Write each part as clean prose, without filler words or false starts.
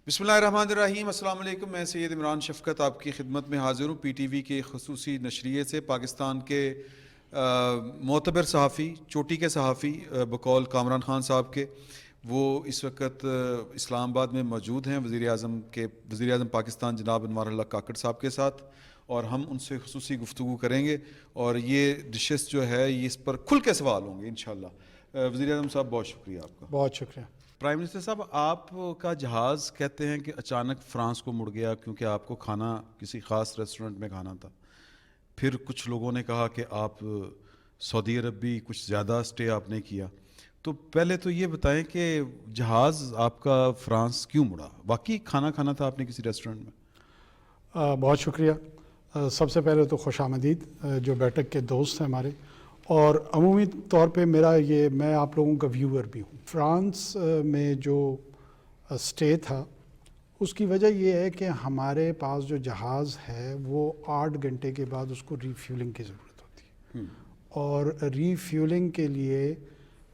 بسم اللہ الرحمن الرحیم. السلام علیکم. میں سید عمران شفقت آپ کی خدمت میں حاضر ہوں پی ٹی وی کے خصوصی نشریے سے. پاکستان کے معتبر صحافی، چوٹی کے صحافی بقول کامران خان صاحب کے، وہ اس وقت اسلام آباد میں موجود ہیں وزیر اعظم پاکستان جناب انوار اللہ کاکڑ صاحب کے ساتھ، اور ہم ان سے خصوصی گفتگو کریں گے اور یہ ڈشز جو ہے یہ اس پر کھل کے سوال ہوں گے انشاءاللہ. وزیر اعظم صاحب بہت شکریہ آپ کا. بہت شکریہ. پرائم منسٹر صاحب، آپ کا جہاز کہتے ہیں کہ اچانک فرانس کو مڑ گیا کیونکہ آپ کو کھانا کسی خاص ریسٹورنٹ میں کھانا تھا. پھر کچھ لوگوں نے کہا کہ آپ سعودی عرب بھی کچھ زیادہ اسٹے آپ نے کیا. تو پہلے تو یہ بتائیں کہ جہاز آپ کا فرانس کیوں مڑا؟ واقعی کھانا کھانا تھا آپ نے کسی ریسٹورنٹ میں؟ بہت شکریہ. سب سے پہلے تو خوش آمدید جو بیٹھک کے دوست ہیں ہمارے، اور عمومی طور پہ میں آپ لوگوں کا ویور بھی ہوں. فرانس میں جو اسٹے تھا اس کی وجہ یہ ہے کہ ہمارے پاس جو جہاز ہے وہ 8 گھنٹے کے بعد اس کو ری فیولنگ کی ضرورت ہوتی ہے، اور ری فیولنگ کے لیے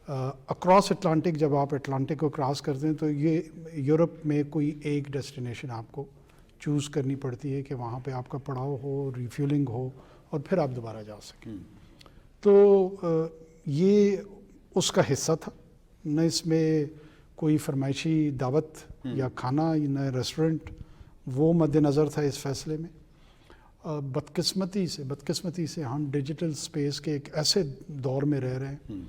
اکراس اٹلانٹک، جب آپ اٹلانٹک کو کراس کرتے ہیں تو یہ یورپ میں کوئی ایک ڈیسٹینیشن آپ کو چوز کرنی پڑتی ہے کہ وہاں پہ آپ کا پڑاؤ ہو، ری فیولنگ ہو، اور پھر آپ دوبارہ جا سکیں. تو یہ اس کا حصہ تھا. نہ اس میں کوئی فرمائشی دعوت یا کھانا، نہ ریسٹورنٹ، وہ مد نظر تھا اس فیصلے میں. بدقسمتی سے ہم ڈیجیٹل سپیس کے ایک ایسے دور میں رہ رہے ہیں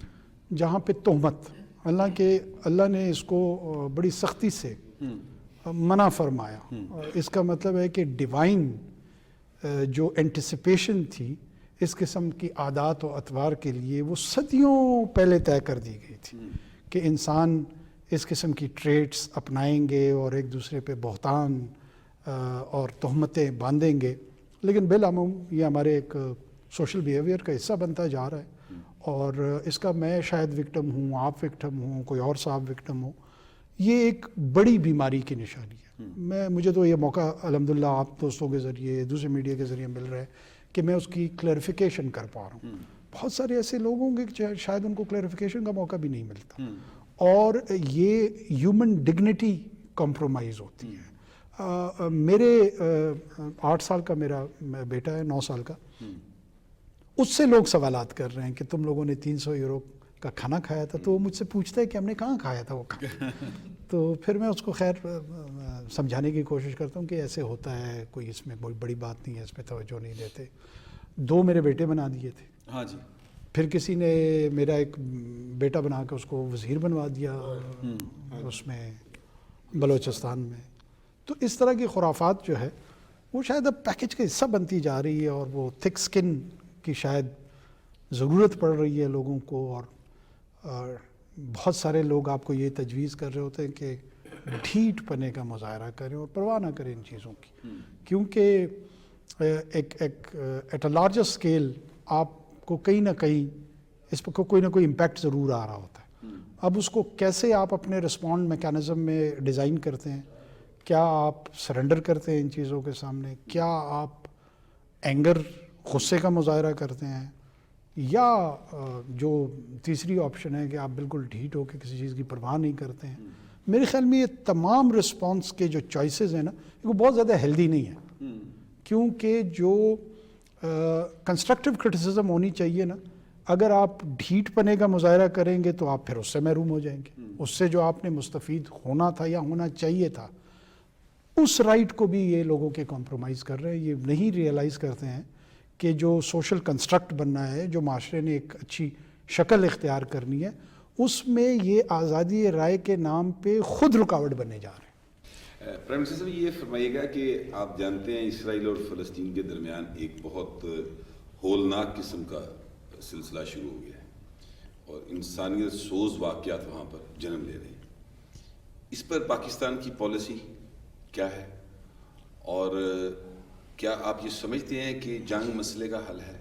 جہاں پہ تہمت، اللہ نے اس کو بڑی سختی سے منع فرمایا. اس کا مطلب ہے کہ ڈیوائن جو انٹیسپیشن تھی اس قسم کی عادات و اطوار کے لیے، وہ صدیوں پہلے طے کر دی گئی تھی کہ انسان اس قسم کی ٹریٹس اپنائیں گے اور ایک دوسرے پہ بہتان اور تہمتیں باندھیں گے. لیکن بالعموم یہ ہمارے ایک سوشل بیہیویئر کا حصہ بنتا جا رہا ہے، اور اس کا میں شاید وکٹم ہوں، آپ وکٹم ہوں، کوئی اور صاحب وکٹم ہو. یہ ایک بڑی بیماری کی نشانی ہے. مجھے تو یہ موقع الحمدللہ آپ دوستوں کے ذریعے، دوسرے میڈیا کے ذریعے مل رہا ہے کہ میں اس کی کلیریفیکیشن کر پا رہا ہوں. بہت سارے ایسے لوگ ہوں گے کہ شاید ان کو کلیریفیکیشن کا موقع بھی نہیں ملتا، اور یہ ہیومن ڈگنیٹی کمپرومائز ہوتی ہے. میرے 8 سال کا میرا بیٹا ہے، 9 سال کا، اس سے لوگ سوالات کر رہے ہیں کہ تم لوگوں نے 300 یورو کا کھانا کھایا تھا. تو وہ مجھ سے پوچھتا ہے کہ ہم نے کہاں کھایا تھا وہ کھانا. تو پھر میں اس کو خیر سمجھانے کی کوشش کرتا ہوں کہ ایسے ہوتا ہے، کوئی اس میں بڑی بات نہیں ہے، اس پہ توجہ نہیں دیتے. 2 میرے بیٹے بنا دیے تھے. ہاں جی. پھر کسی نے میرا ایک بیٹا بنا کے اس کو وزیر بنوا دیا اس میں بلوچستان میں. تو اس طرح کی خرافات جو ہے وہ شاید اب پیکج کا حصہ بنتی جا رہی ہے، اور وہ تھک سکن کی شاید ضرورت پڑ رہی ہے لوگوں کو. اور بہت سارے لوگ آپ کو یہ تجویز کر رہے ہوتے ہیں کہ ڈھیٹ پنے کا مظاہرہ کریں اور پرواہ نہ کریں ان چیزوں کی، کیونکہ ایک ایٹ اے لارجر اسکیل آپ کو کہیں نہ کہیں اس پر کوئی نہ کوئی امپیکٹ ضرور آ رہا ہوتا ہے. اب اس کو کیسے آپ اپنے رسپونڈ میکانزم میں ڈیزائن کرتے ہیں؟ کیا آپ سرنڈر کرتے ہیں ان چیزوں کے سامنے؟ کیا آپ اینگر، غصے کا مظاہرہ کرتے ہیں؟ یا جو تیسری آپشن ہے کہ آپ بالکل ڈھیٹ ہو کے کسی چیز کی پرواہ نہیں کرتے ہیں؟ میرے خیال میں یہ تمام رسپانس کے جو چوائسیز ہیں نا، وہ بہت زیادہ ہیلدی نہیں ہے. کیونکہ جو کنسٹرکٹیو کرٹیسزم ہونی چاہیے نا، اگر آپ ڈھیٹ پنے کا مظاہرہ کریں گے تو آپ پھر اس سے محروم ہو جائیں گے. اس سے جو آپ نے مستفید ہونا تھا یا ہونا چاہیے تھا، اس رائٹ کو بھی یہ لوگوں کے کمپرومائز کر رہے ہیں. یہ نہیں ریئلائز کرتے ہیں کہ جو سوشل کنسٹرکٹ بننا ہے، جو معاشرے نے ایک اچھی شکل اختیار کرنی ہے، اس میں یہ آزادی رائے کے نام پہ خود رکاوٹ بننے جا رہے ہیں. پرائم منسٹر صاحب، یہ فرمائیے گا کہ آپ جانتے ہیں اسرائیل اور فلسطین کے درمیان ایک بہت ہولناک قسم کا سلسلہ شروع ہو گیا ہے اور انسانیت سوز واقعات وہاں پر جنم لے رہے ہیں. اس پر پاکستان کی پالیسی کیا ہے، اور کیا آپ یہ سمجھتے ہیں کہ جنگ مسئلے کا حل ہے؟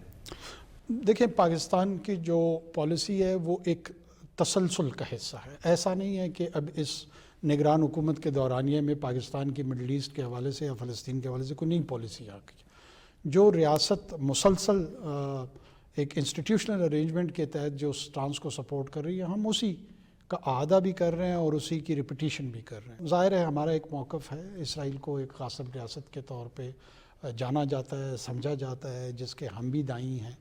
دیکھیں، پاکستان کی جو پالیسی ہے وہ ایک تسلسل کا حصہ ہے. ایسا نہیں ہے کہ اب اس نگران حکومت کے دورانیے میں پاکستان کی مڈل ایسٹ کے حوالے سے یا فلسطین کے حوالے سے کوئی نئی پالیسی آ گئی. جو ریاست مسلسل ایک انسٹیٹیوشنل ارینجمنٹ کے تحت جو سٹانس کو سپورٹ کر رہی ہے، ہم اسی کا اعادہ بھی کر رہے ہیں اور اسی کی ریپیٹیشن بھی کر رہے ہیں. ظاہر ہے ہمارا ایک موقف ہے، اسرائیل کو ایک غاصب ریاست کے طور پہ جانا جاتا ہے، سمجھا جاتا ہے، جس کے ہم بھی دائیں ہیں،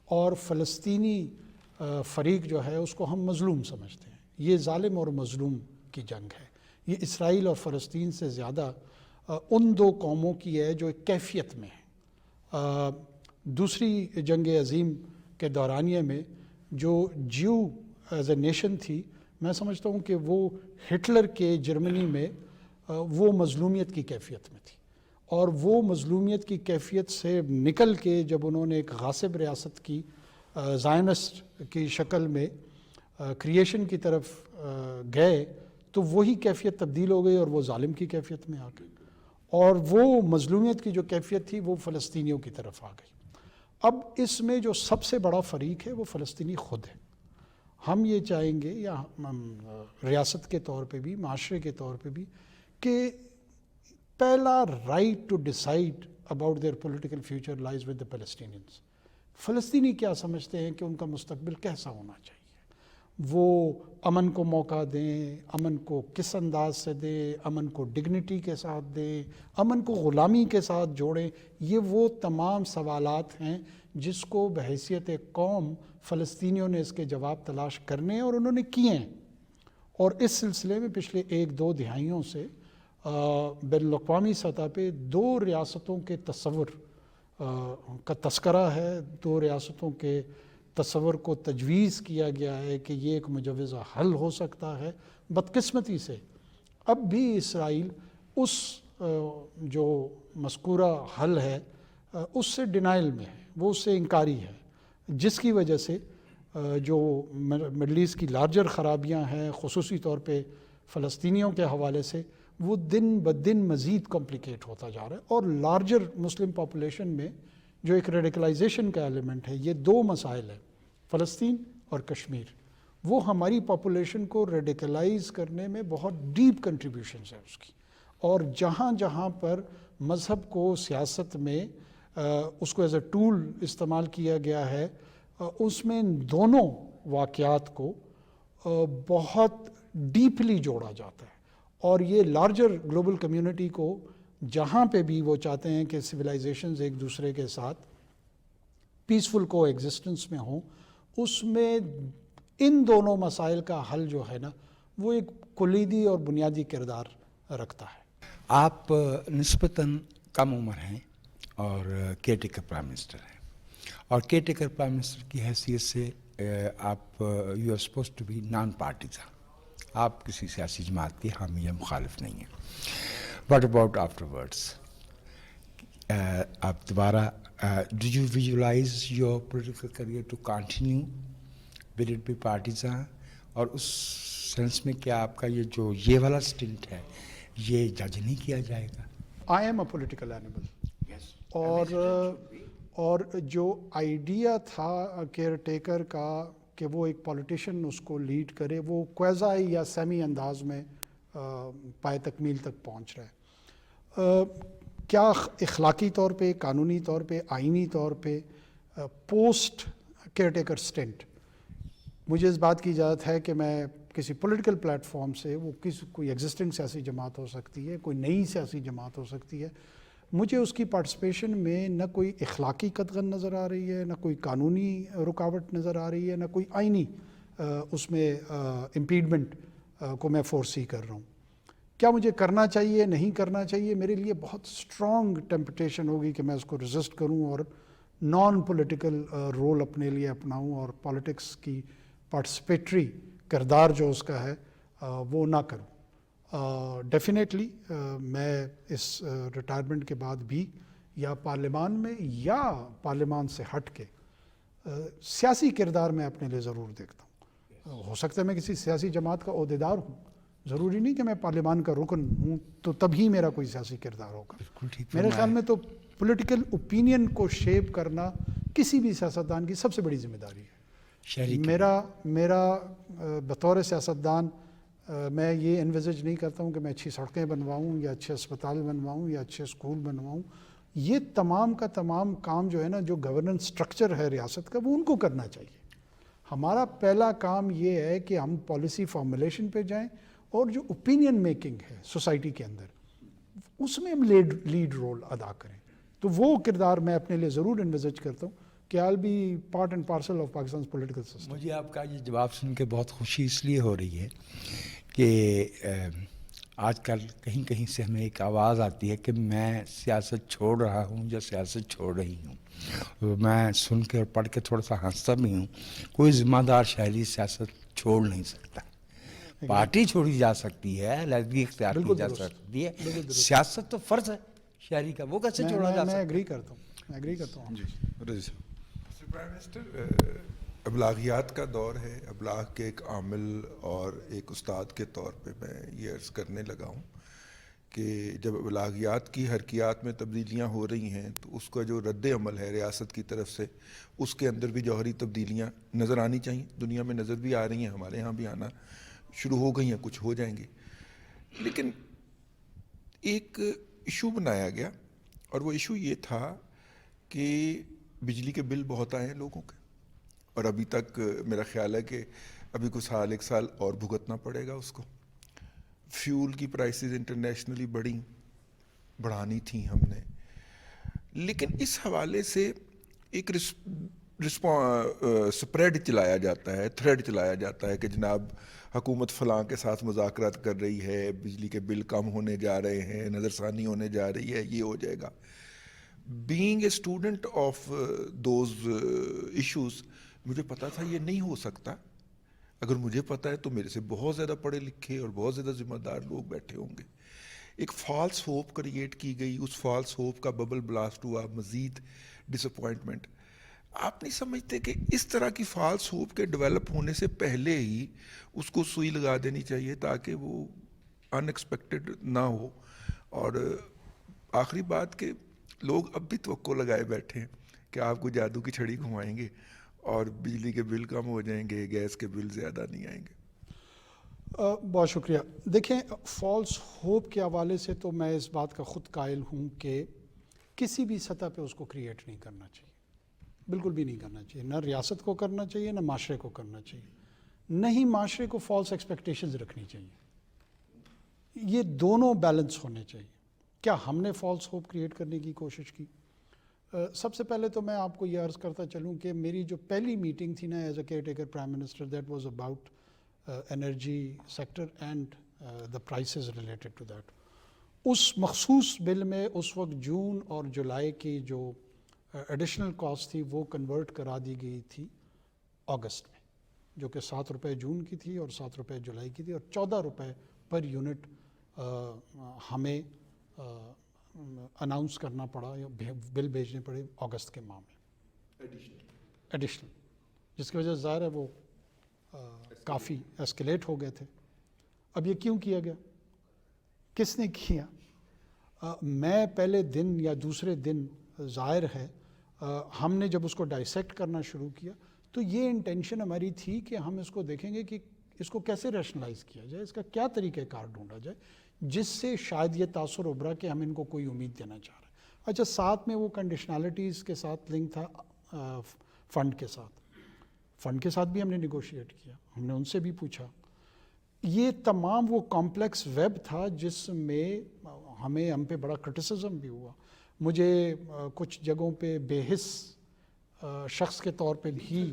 اور فلسطینی فریق جو ہے اس کو ہم مظلوم سمجھتے ہیں. یہ ظالم اور مظلوم کی جنگ ہے. یہ اسرائیل اور فلسطین سے زیادہ ان دو قوموں کی ہے جو ایک کیفیت میں ہیں. دوسری جنگ عظیم کے دورانیے میں جو جیو ایز اے نیشن تھی، میں سمجھتا ہوں کہ وہ ہٹلر کے جرمنی میں وہ مظلومیت کی کیفیت میں تھی، اور وہ مظلومیت کی کیفیت سے نکل کے جب انہوں نے ایک غاصب ریاست کی زائنسٹ کی شکل میں کریشن کی طرف گئے تو وہی کیفیت تبدیل ہو گئی اور وہ ظالم کی کیفیت میں آ گئی، اور وہ مظلومیت کی جو کیفیت تھی وہ فلسطینیوں کی طرف آ گئی. اب اس میں جو سب سے بڑا فریق ہے وہ فلسطینی خود ہے. ہم یہ چاہیں گے، یا ریاست کے طور پہ بھی، معاشرے کے طور پہ بھی، کہ پہلا right to decide about their political future lies with the Palestinians. فلسطینی کیا سمجھتے ہیں کہ ان کا مستقبل کیسا ہونا چاہیے، وہ امن کو موقع دیں، امن کو کس انداز سے دیں، امن کو ڈگنیٹی کے ساتھ دیں، امن کو غلامی کے ساتھ جوڑیں. یہ وہ تمام سوالات ہیں جس کو بحیثیت قوم فلسطینیوں نے اس کے جواب تلاش کرنے ہیں، اور انہوں نے کیے ہیں. اور اس سلسلے میں پچھلے 1-2 دہائیوں سے بین الاقوامی سطح پہ 2 ریاستوں کے تصور کا تذکرہ ہے، 2 ریاستوں کے تصور کو تجویز کیا گیا ہے کہ یہ ایک مجوزہ حل ہو سکتا ہے. بدقسمتی سے اب بھی اسرائیل اس جو مذکورہ حل ہے اس سے ڈینائل میں ہے، وہ اس سے انکاری ہے، جس کی وجہ سے جو مڈل ایسٹ کی لارجر خرابیاں ہیں خصوصی طور پہ فلسطینیوں کے حوالے سے، وہ دن بدن مزید کمپلیکیٹ ہوتا جا رہا ہے. اور لارجر مسلم پاپولیشن میں جو ایک ریڈیکلائزیشن کا ایلیمنٹ ہے، یہ 2 مسائل ہیں، فلسطین اور کشمیر. وہ ہماری پاپولیشن کو ریڈیکلائز کرنے میں بہت ڈیپ کنٹریبیوشنز ہے اس کی. اور جہاں جہاں پر مذہب کو سیاست میں اس کو ایز اے ٹول استعمال کیا گیا ہے، اس میں ان دونوں واقعات کو بہت ڈیپلی جوڑا جاتا ہے. اور یہ لارجر گلوبل کمیونٹی کو جہاں پہ بھی وہ چاہتے ہیں کہ سویلائزیشنز ایک دوسرے کے ساتھ پیسفل کو ایگزسٹنس میں ہوں، اس میں ان دونوں مسائل کا حل جو ہے نا وہ ایک کلیدی اور بنیادی کردار رکھتا ہے. آپ نسبتاً کم عمر ہیں اور کیئر ٹیکر پرائم منسٹر ہیں، اور کیئر ٹیکر پرائم منسٹر کی حیثیت سے آپ you are supposed to be non partisan, آپ کسی سیاسی جماعت کے حامی یا مخالف نہیں ہیں. What about afterwards? آپ دوبارہ do you visualize your political career to continue will it be partisan? اور اس سینس میں کیا آپ کا یہ والا سٹنٹ ہے یہ جج نہیں کیا جائے گا؟ I am a political animal. اور جو آئیڈیا تھا کیئر ٹیکر کا کہ وہ ایک پولیٹیشین اس کو لیڈ کرے، وہ کویزائی یا سیمی انداز میں پائے تکمیل تک پہنچ رہا ہے. کیا اخلاقی طور پہ، قانونی طور پہ، آئینی طور پہ پوسٹ کیئر ٹیکر سٹنٹ مجھے اس بات کی اجازت ہے کہ میں کسی پولیٹیکل پلیٹ فارم سے، وہ کوئی ایگزسٹنگ سیاسی جماعت ہو سکتی ہے، کوئی نئی سیاسی جماعت ہو سکتی ہے، مجھے اس کی پارٹیسپیشن میں نہ کوئی اخلاقی قدغن نظر آ رہی ہے، نہ کوئی قانونی رکاوٹ نظر آ رہی ہے، نہ کوئی آئینی اس میں امپیڈمنٹ کو میں فورسی کر رہا ہوں. کیا مجھے کرنا چاہیے، نہیں کرنا چاہیے؟ میرے لیے بہت اسٹرانگ ٹیمپٹیشن ہوگی کہ میں اس کو ریزسٹ کروں اور نان پولیٹیکل رول اپنے لیے اپناؤں اور پالیٹکس کی پارٹیسپیٹری کردار جو اس کا ہے وہ نہ کروں. ڈیفینیٹلی میں اس ریٹائرمنٹ کے بعد بھی یا پارلیمان میں یا پارلیمان سے ہٹ کے سیاسی کردار میں اپنے لیے ضرور دیکھتا ہوں. ہو سکتا ہے میں کسی سیاسی جماعت کا عہدیدار ہوں، ضروری نہیں کہ میں پارلیمان کا رکن ہوں تو تبھی میرا کوئی سیاسی کردار ہوگا. میرے خیال میں تو پولیٹیکل اوپینین کو شیپ کرنا کسی بھی سیاستدان کی سب سے بڑی ذمہ داری ہے. میرا بطور سیاستدان میں یہ انویزج نہیں کرتا ہوں کہ میں اچھی سڑکیں بنواؤں یا اچھے اسپتال بنواؤں یا اچھے اسکول بنواؤں. یہ تمام کا تمام کام جو ہے نا، جو گورننس سٹرکچر ہے ریاست کا، وہ ان کو کرنا چاہیے. ہمارا پہلا کام یہ ہے کہ ہم پالیسی فارمولیشن پہ جائیں اور جو اوپینین میکنگ ہے سوسائٹی کے اندر اس میں ہم لیڈ رول ادا کریں. تو وہ کردار میں اپنے لیے ضرور انویزج کرتا ہوں کہ I'll be part and parcel of Pakistan's political system. مجھے آپ کا یہ جواب سن کے بہت خوشی اس لیے ہو رہی ہے کہ آج کل کہیں کہیں سے ہمیں ایک آواز آتی ہے کہ میں سیاست چھوڑ رہا ہوں یا سیاست چھوڑ رہی ہوں. میں سن کے اور پڑھ کے تھوڑا سا ہنستا بھی ہوں. کوئی ذمہ دار شہری سیاست چھوڑ نہیں سکتا. پارٹی چھوڑی جا سکتی ہے, علیحدگی اختیار کی جا سکتی ہے, سیاست تو فرض ہے شہری کا, وہ کیسے چھوڑا جا سکتا ہے؟ میں ایگری کرتا ہوں. جی رضی صاحب. پرائم منسٹر, ابلاغیات کا دور ہے. ابلاغ کے ایک عامل اور ایک استاد کے طور پہ میں یہ عرض کرنے لگا ہوں کہ جب ابلاغیات کی حرکیات میں تبدیلیاں ہو رہی ہیں تو اس کا جو رد عمل ہے ریاست کی طرف سے, اس کے اندر بھی جوہری تبدیلیاں نظر آنی چاہیے. دنیا میں نظر بھی آ رہی ہیں, ہمارے ہاں بھی آنا شروع ہو گئی ہیں, کچھ ہو جائیں گے. لیکن ایک ایشو بنایا گیا اور وہ ایشو یہ تھا کہ بجلی کے بل بہت آئے ہیں لوگوں کے, اور ابھی تک میرا خیال ہے کہ ابھی کچھ سال, ایک سال اور بھگتنا پڑے گا اس کو. فیول کی پرائسز انٹرنیشنلی بڑھانی تھیں ہم نے, لیکن اس حوالے سے ایک سپریڈ چلایا جاتا ہے, تھریڈ چلایا جاتا ہے کہ جناب حکومت فلاں کے ساتھ مذاکرات کر رہی ہے, بجلی کے بل کم ہونے جا رہے ہیں, نظر ثانی ہونے جا رہی ہے, یہ ہو جائے گا. Being a student of those issues, مجھے پتا تھا یہ نہیں ہو سکتا. اگر مجھے پتا ہے تو میرے سے بہت زیادہ پڑھے لکھے اور بہت زیادہ ذمہ دار لوگ بیٹھے ہوں گے. ایک فالس ہوپ کریٹ کی گئی, اس فالس ہوپ کا ببل بلاسٹ ہوا, مزید ڈس اپوائنٹمنٹ. آپ نہیں سمجھتے کہ اس طرح کی فالس ہوپ کے ڈیولپ ہونے سے پہلے ہی اس کو سوئی لگا دینی چاہیے تاکہ وہ ان ایکسپیکٹڈ نہ ہو؟ اور آخری بات کہ لوگ اب بھی توقع لگائے بیٹھے ہیں کہ آپ کو جادو کی چھڑی گھمائیں گے اور بجلی کے بل کم ہو جائیں گے, گیس کے بل زیادہ نہیں آئیں گے. بہت شکریہ. دیکھیں, فالس ہوپ کے حوالے سے تو میں اس بات کا خود قائل ہوں کہ کسی بھی سطح پہ اس کو کریٹ نہیں کرنا چاہیے, بالکل بھی نہیں کرنا چاہیے. نہ ریاست کو کرنا چاہیے, نہ معاشرے کو کرنا چاہیے. نہیں معاشرے کو فالس ایکسپیکٹیشنز رکھنی چاہیے. یہ دونوں بیلنس ہونے چاہیے. کیا ہم نے فالس ہوپ کریٹ کرنے کی کوشش کی؟ سب سے پہلے تو میں آپ کو یہ عرض کرتا چلوں کہ میری جو پہلی میٹنگ تھی نا as a care taker prime minister, that was about energy sector and the prices related to that. اس مخصوص بل میں اس وقت جون اور جولائی کی جو ایڈیشنل کاسٹ تھی وہ کنورٹ کرا دی گئی تھی اگست میں, جو کہ 7 روپے جون کی تھی اور 7 روپے جولائی کی تھی, اور 14 روپے پر یونٹ ہمیں اناؤنس کرنا پڑا یا بل بھیجنے پڑے اگست کے ماہ میں ایڈیشنل, جس کی وجہ سے ظاہر ہے وہ کافی ایسکلیٹ ہو گئے تھے. اب یہ کیوں کیا گیا, کس نے کیا؟ میں پہلے دن یا دوسرے دن ظاہر ہے ہم نے جب اس کو ڈائسیکٹ کرنا شروع کیا تو یہ انٹینشن ہماری تھی کہ ہم اس کو دیکھیں گے کہ اس کو کیسے ریشنلائز کیا جائے, اس کا کیا طریقہ کار ڈھونڈا جائے جس سے شاید یہ تاثر ابھرا کہ ہم ان کو کوئی امید دینا چاہ رہے ہیں. اچھا, ساتھ میں وہ کنڈیشنالٹیز کے ساتھ لنک تھا فنڈ کے ساتھ. فنڈ کے ساتھ بھی ہم نے نیگوشیٹ کیا, ہم نے ان سے بھی پوچھا. یہ تمام وہ کمپلیکس ویب تھا جس میں ہم پہ بڑا کرٹیسزم بھی ہوا. مجھے کچھ جگہوں پہ بے حس شخص کے طور پہ بھی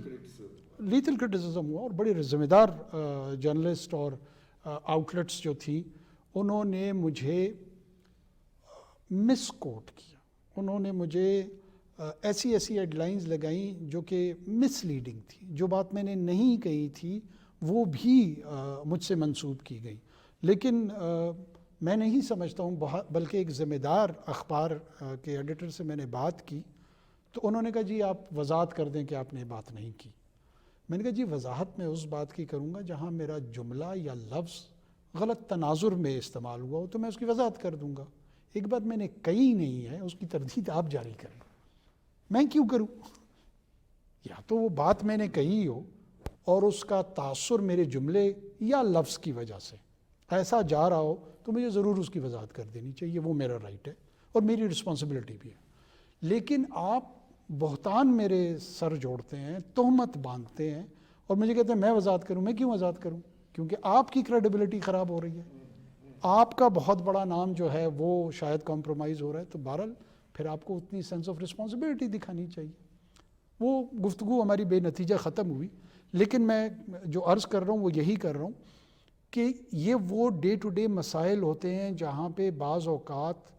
لیتل کرٹیسزم ہوا, اور بڑے ذمہ دار جرنلسٹ اور آؤٹلیٹس جو تھیں انہوں نے مجھے مس کوٹ کیا. انہوں نے مجھے ایسی ہیڈ لائنز لگائیں جو کہ مس لیڈنگ تھی. جو بات میں نے نہیں کہی تھی وہ بھی مجھ سے منسوب کی گئی. لیکن میں نہیں سمجھتا ہوں, بلکہ ایک ذمہ دار اخبار کے ایڈیٹر سے میں نے بات کی تو انہوں نے کہا جی آپ وضاحت کر دیں کہ آپ نے یہ بات نہیں کی. میں نے کہا جی وضاحت میں اس بات کی کروں گا جہاں میرا جملہ یا لفظ غلط تناظر میں استعمال ہوا ہو تو میں اس کی وضاحت کر دوں گا. ایک بات میں نے کہی نہیں ہے, اس کی تردید آپ جاری کریں, میں کیوں کروں؟ یا تو وہ بات میں نے کہی ہو اور اس کا تاثر میرے جملے یا لفظ کی وجہ سے ایسا جا رہا ہو تو مجھے ضرور اس کی وضاحت کر دینی چاہیے, وہ میرا رائٹ ہے اور میری رسپانسبلٹی بھی ہے. لیکن آپ بہتان میرے سر جوڑتے ہیں, تہمت باندھتے ہیں اور مجھے کہتے ہیں میں وضاحت کروں. میں کیوں وضاحت کروں؟ کیونکہ آپ کی کریڈیبلٹی خراب ہو رہی ہے, آپ کا بہت بڑا نام جو ہے وہ شاید کمپرومائز ہو رہا ہے. تو بہرحال پھر آپ کو اتنی سینس آف رسپانسبلٹی دکھانی چاہیے. وہ گفتگو ہماری بے نتیجہ ختم ہوئی, لیکن میں جو عرض کر رہا ہوں وہ یہی کر رہا ہوں کہ یہ وہ ڈے ٹو ڈے مسائل ہوتے ہیں جہاں پہ بعض اوقات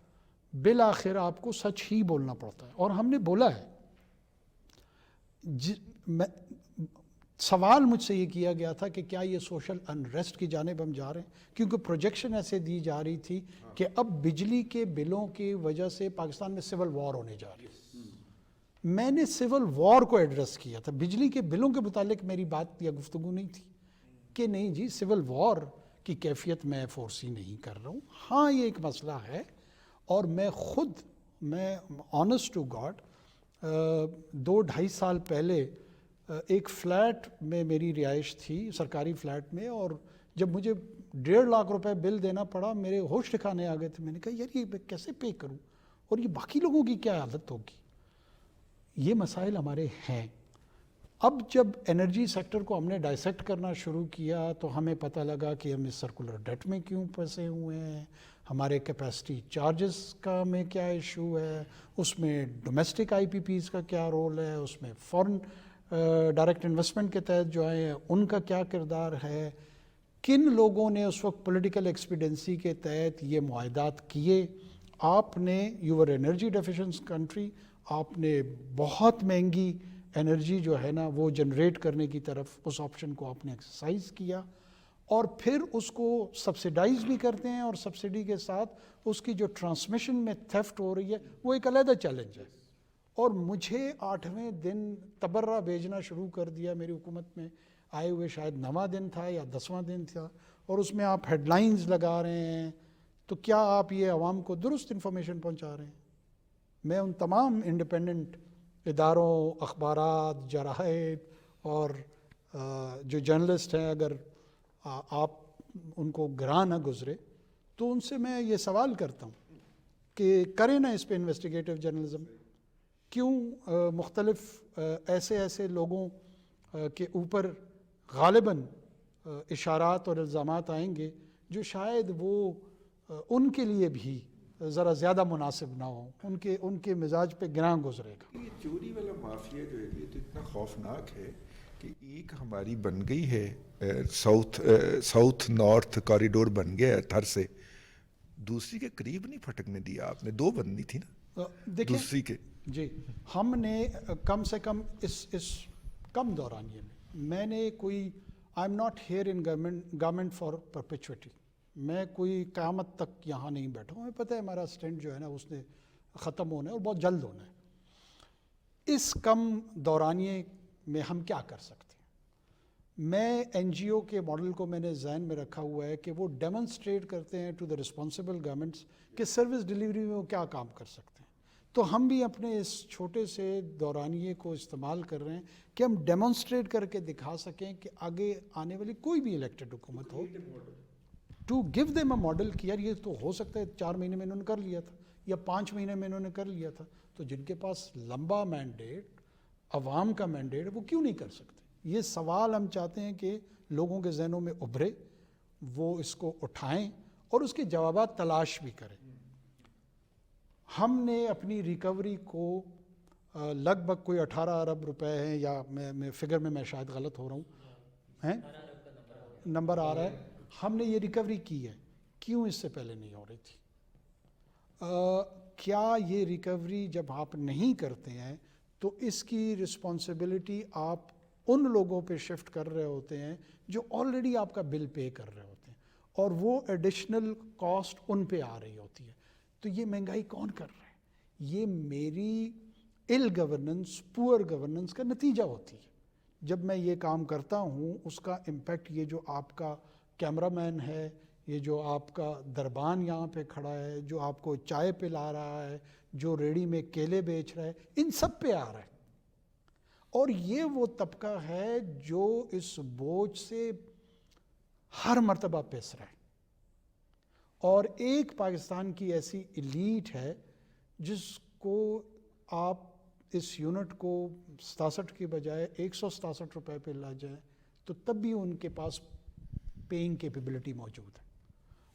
بالآخر آپ کو سچ ہی بولنا پڑتا ہے. اور ہم نے بولا ہے. سوال مجھ سے یہ کیا گیا تھا کہ کیا یہ سوشل انریسٹ کی جانب ہم جا رہے ہیں, کیونکہ پروجیکشن ایسے دی جا رہی تھی کہ اب بجلی کے بلوں کی وجہ سے پاکستان میں سول وار ہونے جا رہی ہے. میں نے سول وار کو ایڈریس کیا تھا, بجلی کے بلوں کے متعلق میری بات یا گفتگو نہیں تھی کہ نہیں جی سول وار کی کیفیت میں فورسی نہیں کر رہا ہوں. ہاں یہ ایک مسئلہ ہے, اور میں آنیسٹ ٹو گاڈ 2-2.5 سال پہلے ایک فلیٹ میں میری رہائش تھی, سرکاری فلیٹ میں, اور جب مجھے 1.5 لاکھ روپے بل دینا پڑا میرے ہوش ٹھکانے آ گئے تھے. میں نے کہا یار یہ میں کیسے پے کروں, اور یہ باقی لوگوں کی کیا حالت ہوگی. یہ مسائل ہمارے ہیں. اب جب انرجی سیکٹر کو ہم نے ڈائسیکٹ کرنا شروع کیا تو ہمیں پتہ لگا کہ ہم اس سرکولر ڈیٹ میں کیوں پھنسے ہوئے ہیں, ہمارے کیپیسٹی چارجز کا میں کیا ایشو ہے, اس میں ڈومیسٹک آئی پی پیز کا کیا رول ہے, اس میں فورن ڈائریکٹ انویسٹمنٹ کے تحت جو ہیں ان کا کیا کردار ہے, کن لوگوں نے اس وقت پولیٹیکل ایکسپیڈنسی کے تحت یہ معاہدات کیے. آپ نے یور انرجی ڈیفیشنس کنٹری, آپ نے بہت مہنگی انرجی جو ہے نا وہ جنریٹ کرنے کی طرف اس آپشن کو آپ نے ایکسرسائز کیا, اور پھر اس کو سبسیڈائز بھی کرتے ہیں, اور سبسڈی کے ساتھ اس کی جو ٹرانسمیشن میں تھیفٹ ہو رہی ہے وہ ایک علیحدہ چیلنج ہے. اور مجھے 8ویں دن تبرہ بھیجنا شروع کر دیا, میری حکومت میں آئے ہوئے شاید 9واں دن تھا یا 10واں دن تھا, اور اس میں آپ ہیڈ لائنز لگا رہے ہیں. تو کیا آپ یہ عوام کو درست انفارمیشن پہنچا رہے ہیں؟ میں ان تمام انڈیپینڈنٹ اداروں, اخبارات, جرائد اور جو جرنلسٹ ہیں, اگر آپ ان کو گراں نہ گزرے تو ان سے میں یہ سوال کرتا ہوں کہ کریں نا اس پہ انویسٹیگیٹو جرنلزم. کیوں مختلف ایسے لوگوں کے اوپر غالباً اشارات اور الزامات آئیں گے جو شاید وہ ان کے لیے بھی ذرا زیادہ مناسب نہ ہو, ان کے مزاج پہ گراں گزرے گا. یہ چوری والا مافیا جو ہے یہ تو اتنا خوفناک ہے کہ ایک ہماری بن گئی ہے ساؤتھ نارتھ کوریڈور بن گیا ہے تھر سے, دوسری کے قریب نہیں پھٹکنے دیا آپ نے. 2 بننی تھی نا دوسری کے. جی ہم نے کم سے کم اس کم دورانیے میں نے کوئی I am not here in government for perpetuity, میں کوئی قیامت تک یہاں نہیں بیٹھا ہوں. ہمیں پتہ ہے ہمارا اسٹینڈ جو ہے نا اس نے ختم ہونا ہے اور بہت جلد ہونا ہے. اس کم دورانیے میں ہم کیا کر سکتے ہیں؟ میں این جی او کے ماڈل کو میں نے ذہن میں رکھا ہوا ہے کہ وہ ڈیمونسٹریٹ کرتے ہیں ٹو دا رسپانسبل گورنمنٹس کہ سروس ڈیلیوری میں وہ کیا کام کر سکتے ہیں. تو ہم بھی اپنے اس چھوٹے سے دورانیے کو استعمال کر رہے ہیں کہ ہم ڈیمونسٹریٹ کر کے دکھا سکیں کہ آگے آنے والی کوئی بھی الیکٹڈ حکومت ہو, to give them a model کہ یار یہ تو ہو سکتا ہے 4 مہینے میں انہوں نے کر لیا تھا یا 5 مہینے میں انہوں نے کر لیا تھا. تو جن کے پاس لمبا مینڈیٹ, عوام کا مینڈیٹ, وہ کیوں نہیں کر سکتے؟ یہ سوال ہم چاہتے ہیں کہ لوگوں کے ذہنوں میں ابھرے, وہ اس کو اٹھائیں اور اس کے جوابات تلاش بھی کریں. ہم نے اپنی ریکوری کو لگ بھگ کوئی 18 ارب روپے ہیں, یا میں فگر میں شاید غلط ہو رہا ہوں, نمبر آ رہا ہے, ہم نے یہ ریکوری کی ہے. کیوں اس سے پہلے نہیں ہو رہی تھی؟ کیا یہ ریکوری جب آپ نہیں کرتے ہیں تو اس کی رسپانسبلٹی آپ ان لوگوں پہ شفٹ کر رہے ہوتے ہیں جو آلریڈی آپ کا بل پے کر رہے ہوتے ہیں, اور وہ ایڈیشنل کاسٹ ان پہ آ رہی ہوتی ہے. تو یہ مہنگائی کون کر رہا ہے؟ یہ میری ill گورننس, پور گورننس کا نتیجہ ہوتی ہے. جب میں یہ کام کرتا ہوں اس کا امپیکٹ یہ جو آپ کا کیمرہ مین ہے, یہ جو آپ کا دربان یہاں پہ کھڑا ہے, جو آپ کو چائے پلا رہا ہے, جو ریڑھی میں کیلے بیچ رہا ہے, ان سب پہ آ رہا ہے. اور یہ وہ طبقہ ہے جو اس بوجھ سے ہر مرتبہ پس رہا ہے. اور ایک پاکستان کی ایسی ایلیٹ ہے جس کو آپ اس یونٹ کو 67 کی بجائے 167 روپے پہ لا جائیں تو تب بھی ان کے پاس پیئنگ کیپیبلٹی موجود ہے.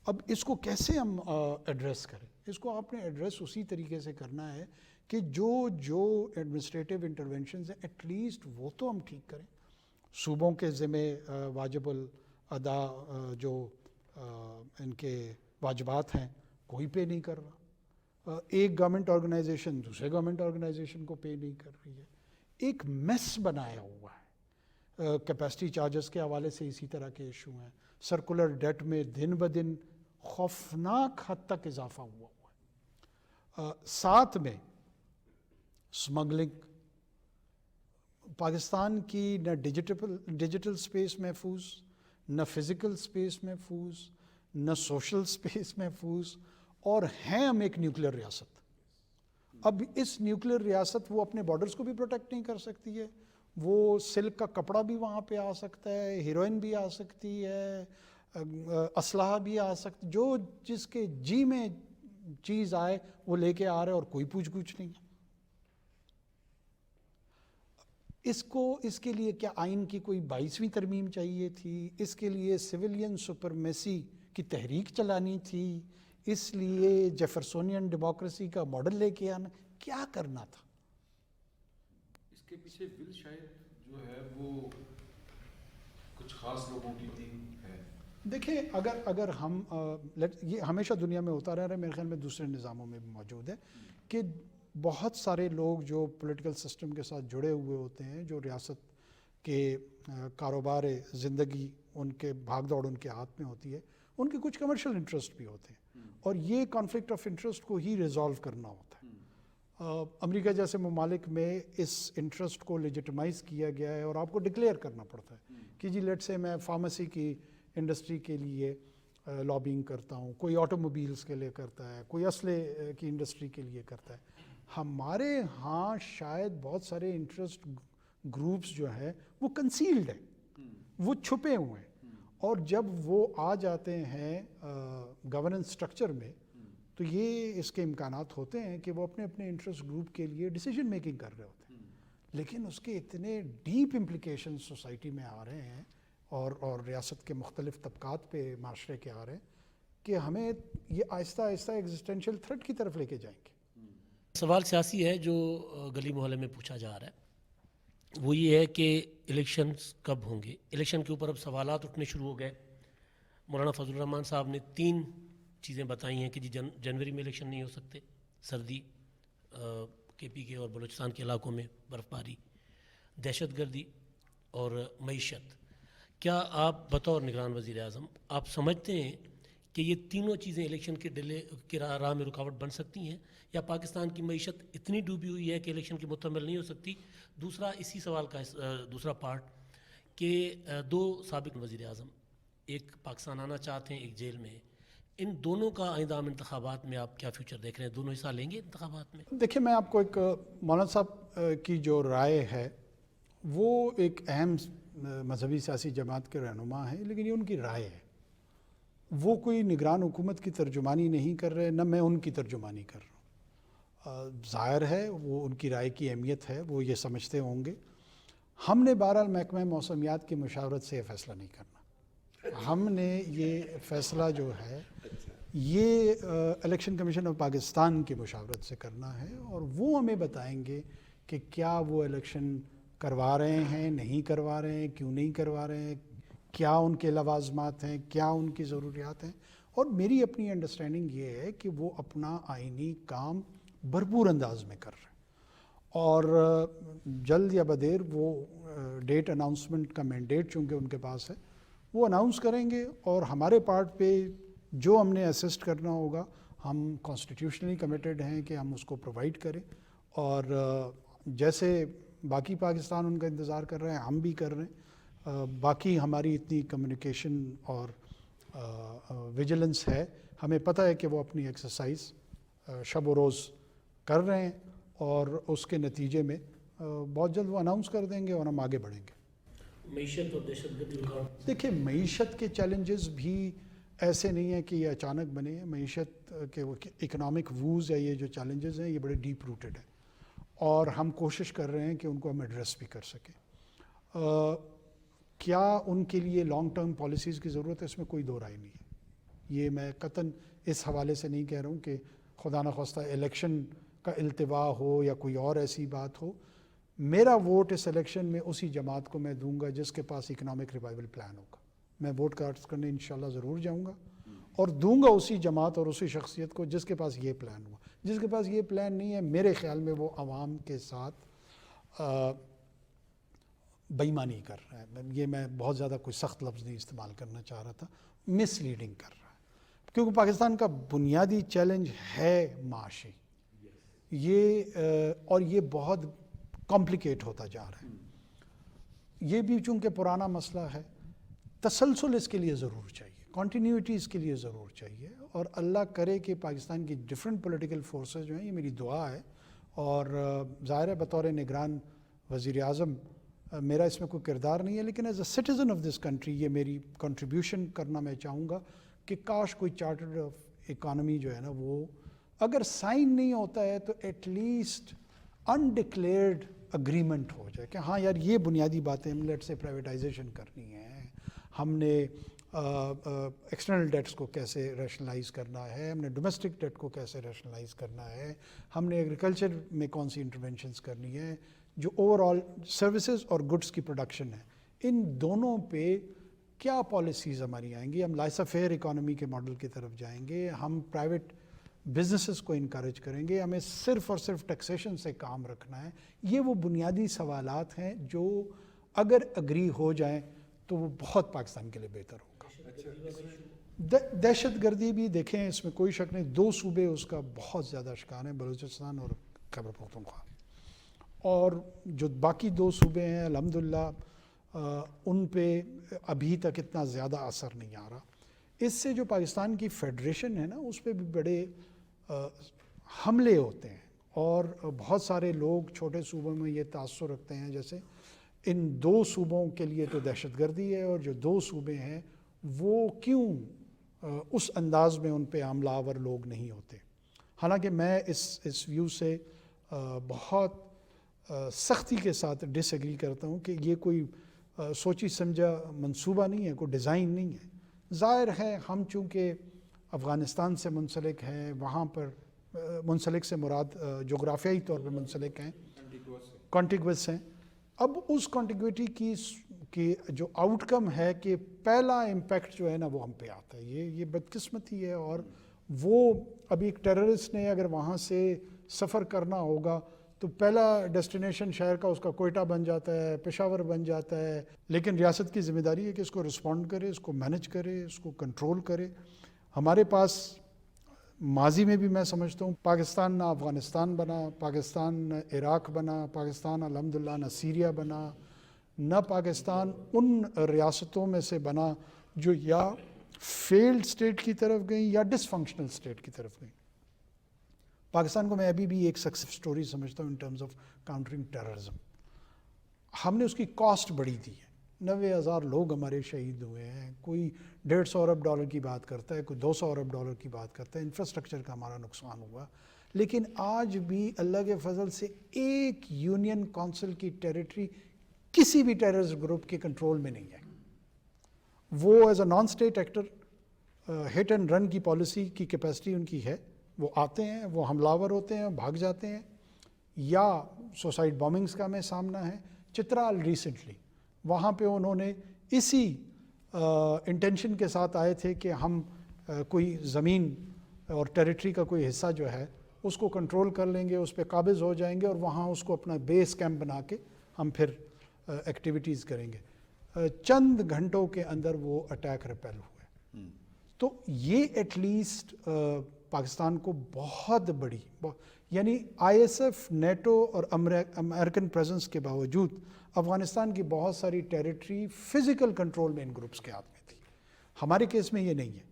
اب اس کو کیسے ہم ایڈریس کریں؟ اس کو آپ نے ایڈریس اسی طریقے سے کرنا ہے کہ جو ایڈمنسٹریٹو انٹرونشنز ہیں ایٹ لیسٹ وہ تو ہم ٹھیک کریں. صوبوں کے ذمے واجب الادا جو ان کے واجبات ہیں کوئی پے نہیں کر رہا. ایک گورنمنٹ آرگنائزیشن دوسرے گورنمنٹ آرگنائزیشن کو پے نہیں کر رہی ہے. ایک میس بنایا ہوا ہے. کیپیسٹی چارجز کے حوالے سے اسی طرح کے ایشو ہیں. سرکولر ڈیٹ میں دن بدن خوفناک حد تک اضافہ ہوا ہے. ساتھ میں اسمگلنگ. پاکستان کی نہ ڈیجیٹل سپیس محفوظ، نہ فزیکل سپیس محفوظ، نہ سوشل سپیس محفوظ، اور ہیں ہم ایک نیوکلیر ریاست. اب اس نیوکلیر ریاست وہ اپنے بارڈرز کو بھی پروٹیکٹ نہیں کر سکتی ہے. وہ سلک کا کپڑا بھی وہاں پہ آ سکتا ہے، ہیروئن بھی آ سکتی ہے، اسلحہ بھی آ سکتا، جو جس کے جی میں چیز آئے وہ لے کے آ رہے اور کوئی پوچھ گچھ نہیں ہے. اس کے لیے کیا آئین کی کوئی 22ویں ترمیم چاہیے تھی؟ اس کے لیے سویلین سپرمیسی کی تحریک چلانی تھی؟ اس لیے جیفرسونین ڈیموکریسی کا ماڈل لے کے آنا؟ کیا کرنا تھا؟ اس کے پیچھے ول شاید جو ہے وہ کچھ خاص لوگوں کی تھی ہے. دیکھیں اگر ہم یہ ہمیشہ دنیا میں ہوتا رہ رہا ہے، میرے خیال میں دوسرے نظاموں میں بھی موجود ہے کہ بہت سارے لوگ جو پولیٹیکل سسٹم کے ساتھ جڑے ہوئے ہوتے ہیں، جو ریاست کے کاروبار زندگی ان کے بھاگ دوڑ ان کے ہاتھ میں ہوتی ہے، ان کے کچھ کمرشل انٹرسٹ بھی ہوتے ہیں اور یہ کانفلکٹ آف انٹرسٹ کو ہی ریزالو کرنا ہوتا ہے. امریکہ جیسے ممالک میں اس انٹرسٹ کو لیجیٹمائز کیا گیا ہے اور آپ کو ڈکلیئر کرنا پڑتا ہے کہ جی لیٹ سے میں فارمیسی کی انڈسٹری کے لیے لابنگ کرتا ہوں، کوئی آٹو موبیلز کے لیے کرتا ہے، کوئی اسلحے کی انڈسٹری کے لیے کرتا ہے. ہمارے ہاں شاید بہت سارے انٹرسٹ گروپس جو ہیں وہ کنسیلڈ ہیں، وہ چھپے ہوئے ہیں، اور جب وہ آ جاتے ہیں گورننس سٹرکچر میں تو یہ اس کے امکانات ہوتے ہیں کہ وہ اپنے انٹرسٹ گروپ کے لیے ڈیسیجن میکنگ کر رہے ہوتے ہیں، لیکن اس کے اتنے ڈیپ امپلیکیشن سوسائٹی میں آ رہے ہیں اور ریاست کے مختلف طبقات پہ معاشرے کے آ رہے ہیں کہ ہمیں یہ آہستہ آہستہ ایگزسٹینشیل تھریٹ کی طرف لے کے جائیں گے. سوال سیاسی ہے جو گلی محلے میں پوچھا جا رہا ہے، وہ یہ ہے کہ الیکشنز کب ہوں گے. الیکشن کے اوپر اب سوالات اٹھنے شروع ہو گئے. مولانا فضل الرحمان صاحب نے 3 چیزیں بتائی ہیں کہ جی جنوری میں الیکشن نہیں ہو سکتے. سردی، KP کے اور بلوچستان کے علاقوں میں برف باری، دہشت گردی اور معیشت. کیا آپ بطور نگران وزیر اعظم آپ سمجھتے ہیں کہ یہ تینوں چیزیں الیکشن کے ڈیلے کی راہ میں رکاوٹ بن سکتی ہیں، یا پاکستان کی معیشت اتنی ڈوبی ہوئی ہے کہ الیکشن کی مکمل نہیں ہو سکتی؟ دوسرا اسی سوال کا دوسرا پارٹ کہ 2 سابق وزیر اعظم، ایک پاکستان آنا چاہتے ہیں، ایک جیل میں، ان دونوں کا آئندہ انتخابات میں آپ کیا فیوچر دیکھ رہے ہیں؟ دونوں حصہ لیں گے انتخابات میں؟ دیکھیں میں آپ کو ایک مولانا صاحب کی جو رائے ہے وہ ایک اہم مذہبی سیاسی جماعت کے رہنما ہیں، لیکن یہ ان کی رائے ہے. وہ کوئی نگران حکومت کی ترجمانی نہیں کر رہے، نہ میں ان کی ترجمانی کر رہا ہوں. ظاہر ہے وہ ان کی رائے کی اہمیت ہے، وہ یہ سمجھتے ہوں گے. ہم نے بہرحال محکمہ موسمیات کی مشاورت سے یہ فیصلہ نہیں کرنا. ہم نے یہ فیصلہ جو ہے یہ الیکشن کمیشن آف پاکستان کی مشاورت سے کرنا ہے، اور وہ ہمیں بتائیں گے کہ کیا وہ الیکشن کروا رہے ہیں، نہیں کروا رہے ہیں، کیوں نہیں کروا رہے ہیں، کیا ان کے لوازمات ہیں، کیا ان کی ضروریات ہیں. اور میری اپنی انڈرسٹینڈنگ یہ ہے کہ وہ اپنا آئینی کام بھرپور انداز میں کر رہے ہیں، اور جلد یا بدیر وہ ڈیٹ اناؤنسمنٹ کا مینڈیٹ چونکہ ان کے پاس ہے وہ اناؤنس کریں گے، اور ہمارے پارٹ پہ جو ہم نے اسسٹ کرنا ہوگا ہم کانسٹیٹیوشنلی کمیٹڈ ہیں کہ ہم اس کو پرووائڈ کریں. اور جیسے باقی پاکستان ان کا انتظار کر رہے ہیں ہم بھی کر رہے ہیں. باقی ہماری اتنی کمیونیکیشن اور ویجیلنس ہے، ہمیں پتہ ہے کہ وہ اپنی ایکسرسائز شب و روز کر رہے ہیں، اور اس کے نتیجے میں بہت جلد وہ اناؤنس کر دیں گے اور ہم آگے بڑھیں گے. معیشت اور دہشت گردی رکاوٹ؟ دیکھیں معیشت کے چیلنجز بھی ایسے نہیں ہیں کہ یہ اچانک بنے ہیں. معیشت کے اکنامک ووز یا یہ جو چیلنجز ہیں یہ بڑے ڈیپ روٹڈ ہیں، اور ہم کوشش کر رہے ہیں کہ ان کو ہم ایڈریس بھی کر سکیں. کیا ان کے لیے لانگ ٹرم پالیسیز کی ضرورت ہے؟ اس میں کوئی دو رائے نہیں ہے. یہ میں قطعاً اس حوالے سے نہیں کہہ رہا ہوں کہ خدا نخواستہ الیکشن کا التوا ہو یا کوئی اور ایسی بات ہو. میرا ووٹ اس الیکشن میں اسی جماعت کو میں دوں گا جس کے پاس اکنامک ریوائول پلان ہوگا. میں ووٹ کاسٹ کرنے انشاءاللہ ضرور جاؤں گا اور دوں گا اسی جماعت اور اسی شخصیت کو جس کے پاس یہ پلان ہوا. جس کے پاس یہ پلان نہیں ہے میرے خیال میں وہ عوام کے ساتھ بےایمانی کر رہا ہے. یہ میں بہت زیادہ کوئی سخت لفظ نہیں استعمال کرنا چاہ رہا تھا. مس لیڈنگ کر رہا ہے کیونکہ پاکستان کا بنیادی چیلنج ہے معاشی. اور یہ بہت کمپلیکیٹ ہوتا جا رہا ہے. یہ بھی چونکہ پرانا مسئلہ ہے. تسلسل اس کے لیے ضرور چاہیے, کنٹینیوٹی اس کے لیے ضرور چاہیے, اور اللہ کرے کہ پاکستان کی ڈفرینٹ پولیٹیکل فورسز جو ہیں, یہ میری دعا ہے. اور ظاہر ہے بطور نگران وزیر اعظم میرا اس میں کوئی کردار نہیں ہے, لیکن as a citizen of this country یہ میری کنٹریبیوشن کرنا میں چاہوں گا کہ کاش کوئی چارٹرڈ اکانومی جو ہے نا وہ اگر سائن نہیں ہوتا ہے تو ایٹ لیسٹ انڈکلیئرڈ اگریمنٹ ہو جائے کہ ہاں یار یہ بنیادی باتیں ہم لیٹ سے پرائیویٹائزیشن کرنی ہے, ہم نے ایکسٹرنل ڈیٹس کو کیسے ریشنلائز کرنا ہے, ہم نے ڈومیسٹک ڈیٹ کو کیسے ریشنلائز کرنا ہے, ہم نے ایگریکلچر میں کون سی انٹرونشنز کرنی ہے, جو اوور آل سروسز اور گڈس کی پروڈکشن ہے, ان دونوں پہ کیا پالیسیز ہماری آئیں گی. ہم لائسا فیئر اکانومی کے ماڈل کی طرف جائیں گے, ہم پرائیویٹ بزنسز کو انکریج کریں گے, ہمیں صرف اور صرف ٹیکسیشن سے کام رکھنا ہے. یہ وہ بنیادی سوالات ہیں جو اگر اگری ہو جائیں تو وہ بہت پاکستان کے لیے بہتر ہوگا. دہشت گردی بھی دیکھیں, اس میں کوئی شک نہیں, 2 صوبے اس کا بہت زیادہ شکار ہیں, بلوچستان اور خیبر پختونخوا, اور جو باقی 2 صوبے ہیں الحمدللہ ان پہ ابھی تک اتنا زیادہ اثر نہیں آ رہا. اس سے جو پاکستان کی فیڈریشن ہے نا اس پہ بھی بڑے حملے ہوتے ہیں, اور بہت سارے لوگ چھوٹے صوبوں میں یہ تاثر رکھتے ہیں جیسے ان 2 صوبوں کے لیے تو دہشت گردی ہے, اور جو 2 صوبے ہیں وہ کیوں اس انداز میں ان پہ حملہ آور لوگ نہیں ہوتے. حالانکہ میں اس ویو سے بہت سختی کے ساتھ ڈس ایگری کرتا ہوں کہ یہ کوئی سوچی سمجھا منصوبہ نہیں ہے, کوئی ڈیزائن نہیں ہے. ظاہر ہے ہم چونکہ افغانستان سے منسلک ہیں, وہاں پر منسلک سے مراد جغرافیائی طور پہ منسلک ہیں, کانٹیگوس ہیں. اب اس کانٹیگوٹی کی جو آؤٹ کم ہے کہ پہلا امپیکٹ جو ہے نا وہ ہم پہ آتا ہے, یہ بدقسمتی ہے. اور وہ ابھی ایک ٹیررسٹ نے اگر وہاں سے سفر کرنا ہوگا تو پہلا ڈیسٹینیشن شہر کا اس کا کوئٹہ بن جاتا ہے, پشاور بن جاتا ہے. لیکن ریاست کی ذمہ داری ہے کہ اس کو رسپونڈ کرے, اس کو مینج کرے, اس کو کنٹرول کرے. ہمارے پاس ماضی میں بھی میں سمجھتا ہوں پاکستان نہ افغانستان بنا, پاکستان نہ عراق بنا, پاکستان الحمدللہ نہ سیریا بنا, نہ پاکستان ان ریاستوں میں سے بنا جو یا فیلڈ اسٹیٹ کی طرف گئیں یا ڈس فنکشنل اسٹیٹ کی طرف گئیں. پاکستان کو میں ابھی بھی ایک سکسیس سٹوری سمجھتا ہوں in terms of countering terrorism. ہم نے اس کی کاسٹ بڑی دی ہے, 90,000 لوگ ہمارے شہید ہوئے ہیں, کوئی $150 ارب کی بات کرتا ہے, کوئی $200 ارب کی بات کرتا ہے, انفراسٹرکچر کا ہمارا نقصان ہوا. لیکن آج بھی اللہ کے فضل سے ایک یونین کونسل کی ٹیریٹری کسی بھی ٹیررسٹ گروپ کے کنٹرول میں نہیں ہے. وہ as a non state actor hit and run کی پالیسی کی کیپیسٹی ان کی ہے. وہ آتے ہیں, وہ حملہ ہوتے ہیں, بھاگ جاتے ہیں, یا سوسائڈ بامبنگز کا ہمیں سامنا ہے. چترال ریسنٹلی وہاں پہ انہوں نے اسی انٹینشن کے ساتھ آئے تھے کہ ہم کوئی زمین اور ٹیریٹری کا کوئی حصہ جو ہے اس کو کنٹرول کر لیں گے, اس پہ قابض ہو جائیں گے, اور وہاں اس کو اپنا بیس کیمپ بنا کے ہم پھر ایکٹیویٹیز کریں گے. چند گھنٹوں کے اندر وہ اٹیک ریپیل ہوئے. تو یہ ایٹ لیسٹ پاکستان کو بہت بڑی, یعنی ISF, نیٹو اور امریکن پریزنس کے باوجود افغانستان کی بہت ساری ٹیریٹری فزیکل کنٹرول میں ان گروپس کے ہاتھ میں تھی. ہمارے کیس میں یہ نہیں ہے.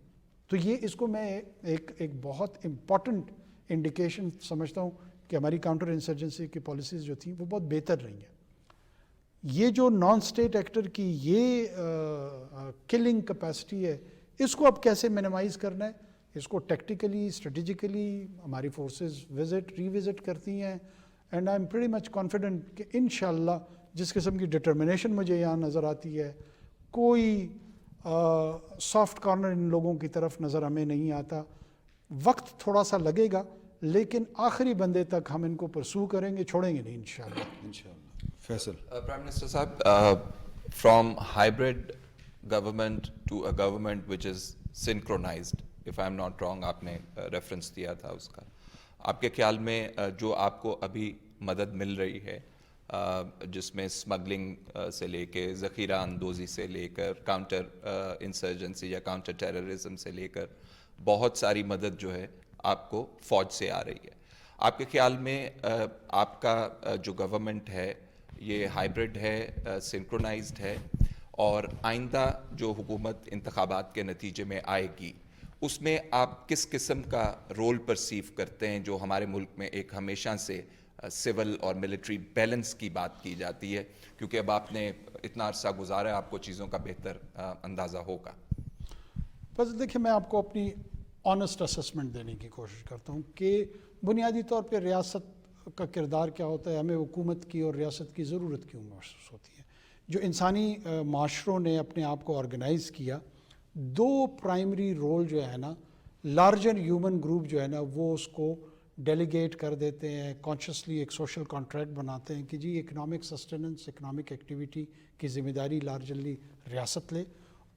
تو یہ اس کو میں ایک بہت امپورٹنٹ انڈیکیشن سمجھتا ہوں کہ ہماری کاؤنٹر انسرجنسی کی پالیسیز جو تھیں وہ بہت بہتر رہی ہیں. یہ جو نان اسٹیٹ ایکٹر کی یہ کلنگ کیپیسٹی ہے, اس کو اب کیسے منیمائز کرنا ہے, اس کو ٹیکٹیکلی, اسٹریٹجیکلی ہماری فورسز ریوزٹ کرتی ہیں. And I am pretty much confident کہ انشاءاللہ جس قسم کی ڈٹرمنیشن مجھے یہاں نظر آتی ہے, کوئی سافٹ کارنر ان لوگوں کی طرف نظر ہمیں نہیں آتا. وقت تھوڑا سا لگے گا لیکن آخری بندے تک ہم ان کو پرسو کریں گے, چھوڑیں گے نہیں انشاءاللہ. انشاءاللہ. Faisal. Prime Minister Sahab, from hybrid government to a government which is synchronized, if I'm not wrong, آپ نے ریفرنس دیا تھا اس کا, آپ کے خیال میں جو آپ کو ابھی مدد مل رہی ہے جس میں اسمگلنگ سے لے کے ذخیرہ اندوزی سے لے کر کاؤنٹر انسرجنسی یا کاؤنٹر ٹیررزم سے لے کر بہت ساری مدد جو ہے آپ کو فوج سے آ رہی ہے, آپ کے خیال میں آپ کا جو گورنمنٹ ہے یہ ہائبرڈ ہے, سنکرونائزڈ ہے, اور آئندہ جو حکومت انتخابات کے نتیجے میں آئے گی اس میں آپ کس قسم کا رول پرسیو کرتے ہیں, جو ہمارے ملک میں ایک ہمیشہ سے سول اور ملٹری بیلنس کی بات کی جاتی ہے, کیونکہ اب آپ نے اتنا عرصہ گزارا ہے, آپ کو چیزوں کا بہتر اندازہ ہوگا. بس دیکھیں, میں آپ کو اپنی آنسٹ اسسمنٹ دینے کی کوشش کرتا ہوں کہ بنیادی طور پہ ریاست کا کردار کیا ہوتا ہے, ہمیں حکومت کی اور ریاست کی ضرورت کیوں محسوس ہوتی ہے. جو انسانی معاشروں نے اپنے آپ کو آرگنائز کیا, دو پرائمری رول جو ہے نا, لارجر ہیومن گروپ جو ہے نا وہ اس کو ڈیلیگیٹ کر دیتے ہیں, کانشیسلی ایک سوشل کانٹریکٹ بناتے ہیں کہ جی اکنامک سسٹیننس, اکنامک ایکٹیویٹی کی ذمہ داری لارجرلی ریاست لے,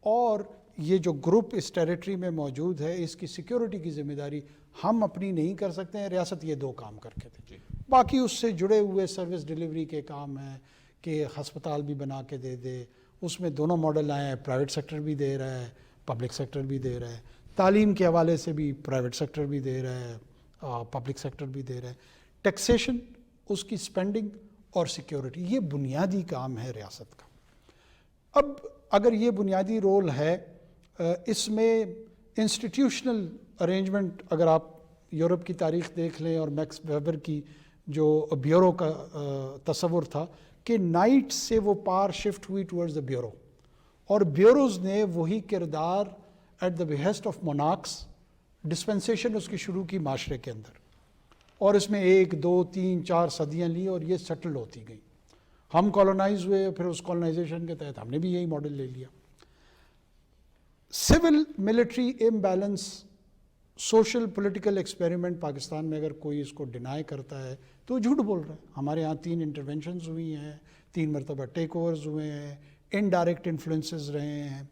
اور یہ جو گروپ اس ٹیریٹری میں موجود ہے اس کی سیکیورٹی کی ذمہ داری ہم اپنی نہیں کر سکتے ہیں, ریاست یہ دو کام کر کے دے. باقی اس سے جڑے ہوئے سروس ڈیلیوری کے کام ہیں کہ ہسپتال بھی بنا کے دے دے, اس میں دونوں ماڈل آئے ہیں, پرائیویٹ سیکٹر بھی دے رہا ہے, پبلک سیکٹر بھی دے رہا ہے, تعلیم کے حوالے سے بھی پرائیویٹ سیکٹر بھی دے رہا ہے, پبلک سیکٹر بھی دے رہا ہے, ٹیکسیشن, اس کی سپینڈنگ اور سیکیورٹی, یہ بنیادی کام ہے ریاست کا. اب اگر یہ بنیادی رول ہے, اس میں انسٹیٹیوشنل ارینجمنٹ, اگر آپ یورپ کی تاریخ دیکھ لیں اور میکس ویبر کی جو بیورو کا تصور تھا کہ نائٹ سے وہ پار شفٹ ہوئی ٹورڈز دا بیورو, اور بیوروز نے وہی کردار ایٹ دا بہیسٹ آف مونارکس ڈسپنسیشن اس کی شروع کی معاشرے کے اندر, اور اس میں 1 2 3 4 صدیاں لی اور یہ سیٹل ہوتی گئی. ہم کالونائز ہوئے, پھر اس کالونائزیشن کے تحت ہم نے بھی یہی ماڈل لے لیا. Civil military imbalance, social political experiment Pakistan میں اگر کوئی اس کو ڈینائی کرتا ہے تو جھوٹ بول رہا ہے. ہمارے ہاں 3 انٹرونشنز ہوئی ہیں, 3 مرتبہ ٹیک اوورز ہوئے ہیں, انڈائریکٹ انفلوئنسز رہے ہیں.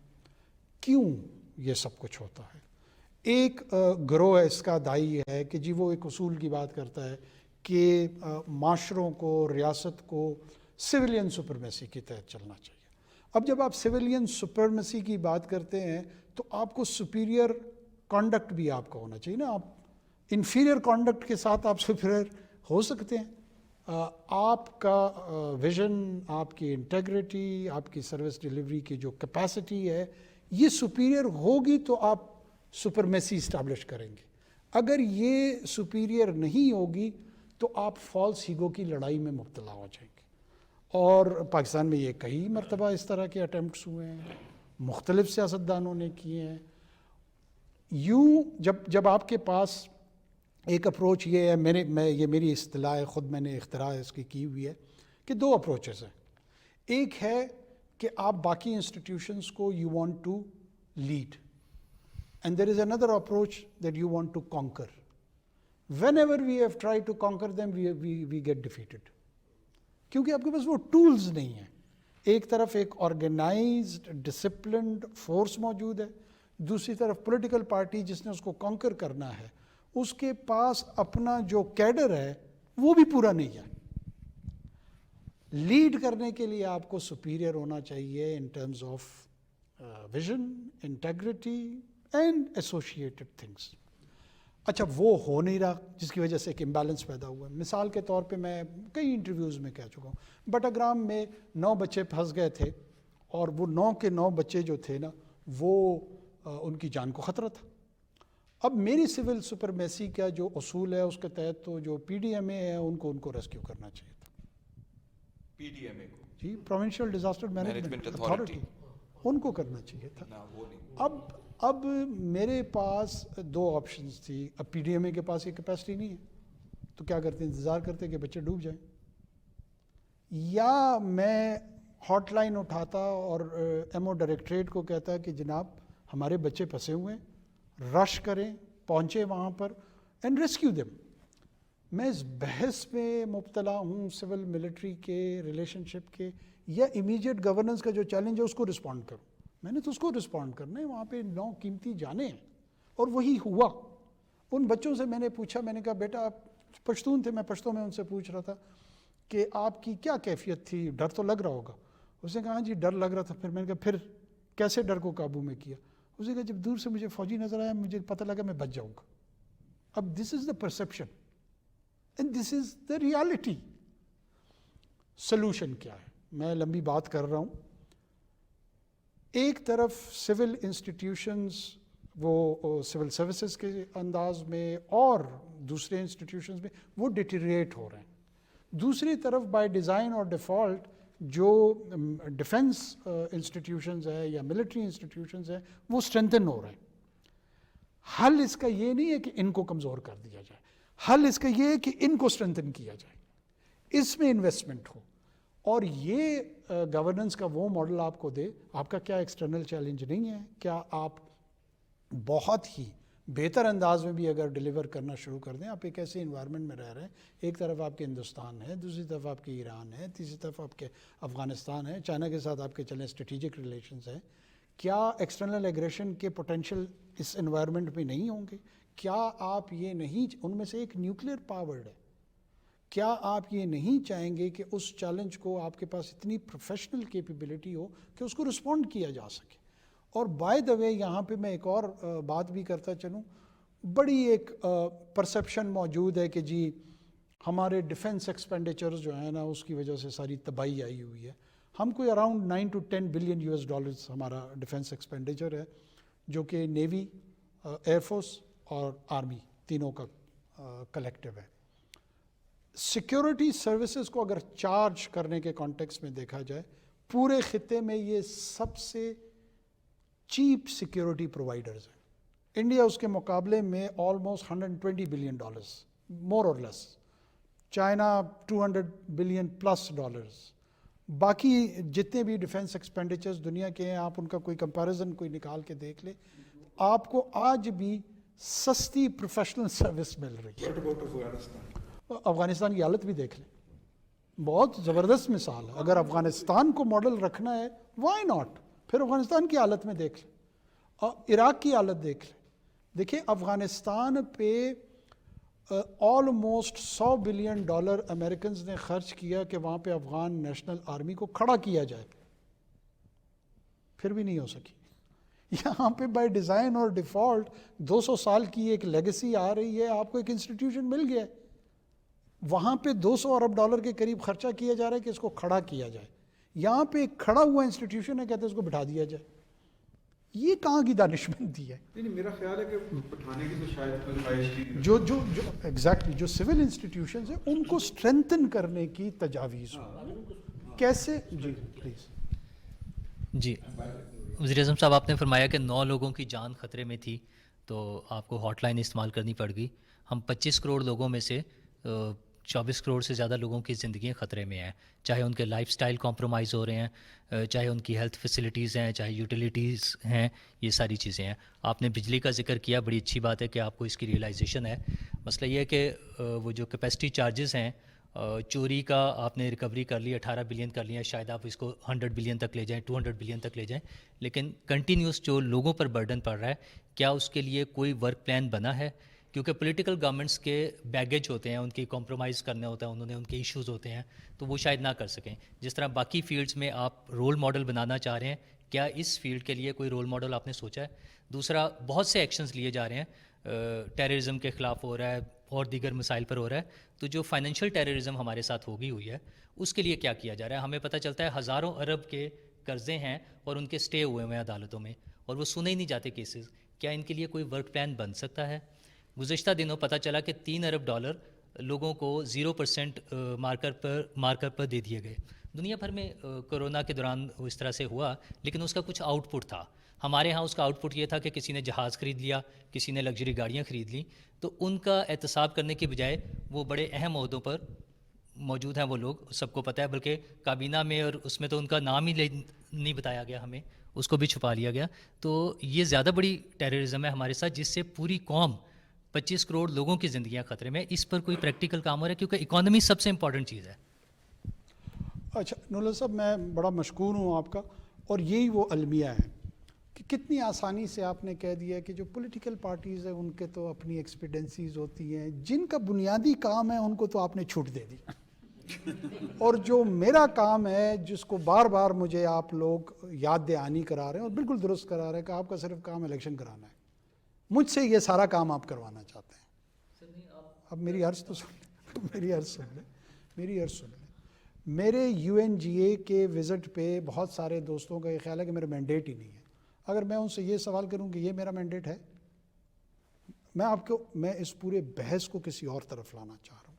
کیوں یہ سب کچھ ہوتا ہے؟ ایک گروہ اس کا دائی ہے کہ جی وہ ایک اصول کی بات کرتا ہے کہ معاشروں کو, ریاست کو سویلین سپرمیسی کے تحت چلنا چاہیے. اب جب آپ سویلین سپرمیسی کی بات کرتے ہیں تو آپ کو سپیریئر کانڈکٹ بھی آپ کا ہونا چاہیے نا. آپ انفیریئر کانڈکٹ کے ساتھ آپ سپیریئر ہو سکتے ہیں. آپ کا ویژن, آپ کی انٹیگریٹی, آپ کی سروس ڈیلیوری کی جو کیپیسٹی ہے یہ سپیریئر ہوگی تو آپ سپرمیسی اسٹیبلش کریں گے. اگر یہ سپیریئر نہیں ہوگی تو آپ فالس ایگو کی لڑائی میں مبتلا ہو جائیں گے. اور پاکستان میں یہ کئی مرتبہ اس طرح کے اٹیمپٹس ہوئے ہیں, مختلف سیاستدانوں نے کیے ہیں. یوں جب آپ کے پاس ایک اپروچ یہ ہے, یہ میری اصطلاح ہے, خود میں نے اختراع اس کی ہوئی ہے کہ 2 اپروچز ہیں. ایک ہے کہ آپ باقی انسٹیٹیوشنز کو you want to lead, and there is another approach that you want to conquer. Whenever we have tried to conquer them, we get defeated. کیونکہ آپ کے پاس وہ ٹولز نہیں ہیں. ایک طرف ایک آرگنائزڈ ڈسپلنڈ فورس موجود ہے, دوسری طرف پولیٹیکل پارٹی جس نے اس کو کانکر کرنا ہے اس کے پاس اپنا جو کیڈر ہے وہ بھی پورا نہیں ہے. لیڈ کرنے کے لیے آپ کو سپیریئر ہونا چاہیے in terms of vision, integrity and associated things. اچھا وہ ہو نہیں رہا جس کی وجہ سے ایک امبیلنس پیدا ہوا ہے. مثال کے طور پہ میں کئی انٹرویوز میں کہہ چکا ہوں, بٹاگرام میں 9 بچے پھنس گئے تھے اور وہ 9 کے 9 بچے جو تھے نا وہ ان کی جان کو خطرہ تھا. اب میری سول سپرمیسی کا جو اصول ہے اس کے تحت تو جو پی ڈی ایم اے ہے ان کو ریسکیو کرنا چاہیے تھا. پی ڈی ایم اے کو, جی, پروونشل ڈیزاسٹر مینجمنٹ اتھارٹی, ان کو کرنا چاہیے تھا. اب میرے پاس 2 آپشنز تھی. اب پی ڈی ایم اے کے پاس یہ کیپیسٹی نہیں ہے تو کیا کرتے, انتظار کرتے کہ بچے ڈوب جائیں, یا میں ہاٹ لائن اٹھاتا اور ایم او ڈائریکٹریٹ کو کہتا کہ جناب ہمارے بچے پھنسے ہوئے ہیں، رش کریں، پہنچے وہاں پر اینڈ ریسکیو دیم. میں اس بحث میں مبتلا ہوں سول ملٹری کے ریلیشن شپ کے یا امیجیٹ گورننس کا جو چیلنج ہے اس کو رسپونڈ کروں. میں نے تو اس کو رسپونڈ کرنا ہے، وہاں پہ 9 قیمتی جانے ہیں اور وہی ہوا. ان بچوں سے میں نے پوچھا، میں نے کہا بیٹا آپ پشتون تھے، میں پشتوں میں ان سے پوچھ رہا تھا کہ آپ کی کیا کیفیت تھی، ڈر تو لگ رہا ہوگا. اس نے کہا ہاں جی ڈر لگ رہا تھا. پھر میں نے کہا پھر کیسے ڈر کو قابو میں کیا؟ اس نے کہا جب دور سے مجھے فوجی نظر آیا مجھے پتہ لگا میں بچ جاؤں گا. اب this is the perception and this is the reality. Solution کیا ہے؟ میں لمبی بات کر رہا ہوں. ایک طرف سول انسٹیٹیوشنز وہ سول سروسز کے انداز میں اور دوسرے انسٹیٹیوشنز میں وہ ڈیٹیریٹ ہو رہے ہیں. دوسری طرف بائی ڈیزائن اور ڈیفالٹ جو ڈیفنس انسٹیٹیوشنز ہیں یا ملٹری انسٹیٹیوشنز ہیں وہ اسٹرینتھن ہو رہے ہیں. حل اس کا یہ نہیں ہے کہ ان کو کمزور کر دیا جائے، حل اس کا یہ ہے کہ ان کو اسٹرینتھن کیا جائے، اس میں انویسٹمنٹ ہو. اور یہ گورننس کا وہ ماڈل آپ کو دے. آپ کا کیا ایکسٹرنل چیلنج نہیں ہے؟ کیا آپ بہت ہی بہتر انداز میں بھی اگر ڈیلیور کرنا شروع کر دیں؟ آپ ایک ایسے انوائرمنٹ میں رہ رہے ہیں، ایک طرف آپ کے ہندوستان ہے، دوسری طرف آپ کے ایران ہے، تیسری طرف آپ کے افغانستان ہے، چائنا کے ساتھ آپ کے چلیں اسٹریٹجک ریلیشنز ہیں. کیا ایکسٹرنل ایگریشن کے پوٹینشیل اس انوائرمنٹ میں نہیں ہوں گے؟ کیا آپ یہ نہیں، ان میں سے ایک نیوکلیئر پاورڈ ہے، کیا آپ یہ نہیں چاہیں گے کہ اس چیلنج کو آپ کے پاس اتنی پروفیشنل کیپیبلٹی ہو کہ اس کو رسپونڈ کیا جا سکے؟ اور بائی دا وے یہاں پہ میں ایک اور بات بھی کرتا چلوں. بڑی ایک پرسیپشن موجود ہے کہ جی ہمارے ڈیفنس ایکسپینڈیچرز جو ہیں نا اس کی وجہ سے ساری تباہی آئی ہوئی ہے. ہم کوئی اراؤنڈ 9 to 10 بلین US$ ہمارا ڈیفنس ایکسپینڈیچر ہے، جو کہ نیوی، ایئر فورس اور آرمی تینوں کا کلیکٹیو ہے. سیکیورٹی سروسز کو اگر چارج کرنے کے کانٹیکس میں دیکھا جائے پورے خطے میں یہ سب سے چیپ سیکیورٹی پرووائڈرز ہیں. انڈیا اس کے مقابلے میں آلموسٹ $120 بلین مور اور لیس، چائنا $200 بلین پلس. باقی جتنے بھی ڈیفنس ایکسپینڈیچرز دنیا کے ہیں آپ ان کا کوئی کمپیریزن کوئی نکال کے دیکھ لیں، آپ کو آج بھی سستی پروفیشنل سروس مل رہی ہے. افغانستان کی حالت بھی دیکھ لیں، بہت زبردست مثال ہے. اگر افغانستان کو ماڈل رکھنا ہے وائی ناٹ، پھر افغانستان کی حالت میں دیکھ لیں اور عراق کی حالت دیکھ لیں. دیکھیں افغانستان پہ آلموسٹ $100 بلین امریکنز نے خرچ کیا کہ وہاں پہ افغان نیشنل آرمی کو کھڑا کیا جائے، پھر بھی نہیں ہو سکی. یہاں پہ بائی ڈیزائن اور ڈیفالٹ 200 سال کی ایک لیگیسی آ رہی ہے، آپ کو ایک انسٹیٹیوشن مل گیا ہے، وہاں پہ $200 ارب کے قریب خرچہ کیا جا رہا ہے کہ اس کو کھڑا کیا جائے. یہاں پہ ایک کھڑا ہوا انسٹیٹیوشن ہے، کہتے ہیں اس کو بٹھا دیا جائے. یہ کہاں کی دانشمندی ہے؟ میرا خیال ہے کہ بٹھانے کی تو شاید کوئی خواہش کی جو ایگزیکٹلی جو سول انسٹیٹیوشنز ہیں ان کو اسٹرینتھن کرنے کی تجاویز ہو. کیسے؟ جی پلیز. جی وزیر اعظم صاحب، آپ نے فرمایا کہ 9 لوگوں کی جان خطرے میں تھی تو آپ کو ہاٹ لائن استعمال کرنی پڑ گئی. ہم 25 کروڑ لوگوں میں سے 24 کروڑ سے زیادہ لوگوں کی زندگیاں خطرے میں ہیں، چاہے ان کے لائف سٹائل کمپرومائز ہو رہے ہیں، چاہے ان کی ہیلتھ فیسلٹیز ہیں، چاہے یوٹیلیٹیز ہیں، یہ ساری چیزیں ہیں. آپ نے بجلی کا ذکر کیا، بڑی اچھی بات ہے کہ آپ کو اس کی ریئلائزیشن ہے. مسئلہ یہ ہے کہ وہ جو کیپیسٹی چارجز ہیں، چوری کا آپ نے ریکوری کر لی، 18 بلین کر لیا، شاید آپ اس کو 100 بلین تک لے جائیں، 200 بلین تک لے جائیں، لیکن کنٹینیوس جو لوگوں پر برڈن پڑ رہا ہے، کیا اس کے لیے کوئی ورک پلان بنا ہے؟ کیونکہ پولیٹیکل گورنمنٹس کے بیگیج ہوتے ہیں، ان کی کمپرومائز کرنا ہوتا ہے، انہوں نے ان کے ایشوز ہوتے ہیں تو وہ شاید نہ کر سکیں. جس طرح باقی فیلڈز میں آپ رول ماڈل بنانا چاہ رہے ہیں، کیا اس فیلڈ کے لیے کوئی رول ماڈل آپ نے سوچا ہے؟ دوسرا، بہت سے ایکشنز لیے جا رہے ہیں، ٹیررزم کے خلاف ہو رہا ہے اور دیگر مسائل پر ہو رہا ہے، تو جو فائنینشیل ٹیررزم ہمارے ساتھ ہوئی ہے اس کے لیے کیا کیا جا رہا ہے؟ ہمیں پتہ چلتا ہے ہزاروں ارب کے قرضے ہیں اور ان کے سٹے ہوئے ہیں عدالتوں میں اور وہ سنے ہی نہیں جاتے کیسز. کیا ان کے لیے کوئی ورک پلان بن سکتا ہے؟ گزشتہ دنوں پتہ چلا کہ $3 ارب لوگوں کو 0% مارکر پر دے دیے گئے. دنیا بھر میں کورونا کے دوران اس طرح سے ہوا، لیکن اس کا کچھ آؤٹ پٹ تھا. ہمارے ہاں اس کا آؤٹ پٹ یہ تھا کہ کسی نے جہاز خرید لیا، کسی نے لگژری گاڑیاں خرید لیں، تو ان کا احتساب کرنے کی بجائے وہ بڑے اہم عہدوں پر موجود ہیں وہ لوگ سب کو پتہ ہے, بلکہ کابینہ میں اور اس میں تو ان کا نام ہی نہیں بتایا گیا ہمیں, اس کو بھی چھپا لیا گیا. تو یہ زیادہ بڑی ٹیررزم ہے ہمارے ساتھ, جس سے پوری قوم 25 کروڑ لوگوں کی زندگیاں خطرے میں. اس پر کوئی پریکٹیکل کام ہو رہا ہے, کیونکہ اکانومی سب سے امپورٹنٹ چیز ہے. اچھا نولہ صاحب, میں بڑا مشکور ہوں آپ کا, اور یہی وہ المیہ ہے کہ کتنی آسانی سے آپ نے کہہ دیا کہ جو پولیٹیکل پارٹیز ہیں ان کے تو اپنی ایکسپیڈنسیز ہوتی ہیں, جن کا بنیادی کام ہے ان کو تو آپ نے چھوٹ دے دی, اور جو میرا کام ہے جس کو بار بار مجھے آپ لوگ یاد دہانی کرا رہے ہیں, اور بالکل درست کرا رہے ہیں کہ آپ کا صرف کام الیکشن کرانا ہے, مجھ سے یہ سارا کام آپ کروانا چاہتے ہیں. اب میری عرض تو سن لیں, میری عرض سن لیں. میرے یو این جی اے کے وزٹ پہ بہت سارے دوستوں کا یہ خیال ہے کہ میرا مینڈیٹ ہی نہیں ہے. اگر میں ان سے یہ سوال کروں کہ یہ میرا مینڈیٹ ہے, میں اس پورے بحث کو کسی اور طرف لانا چاہ رہا ہوں.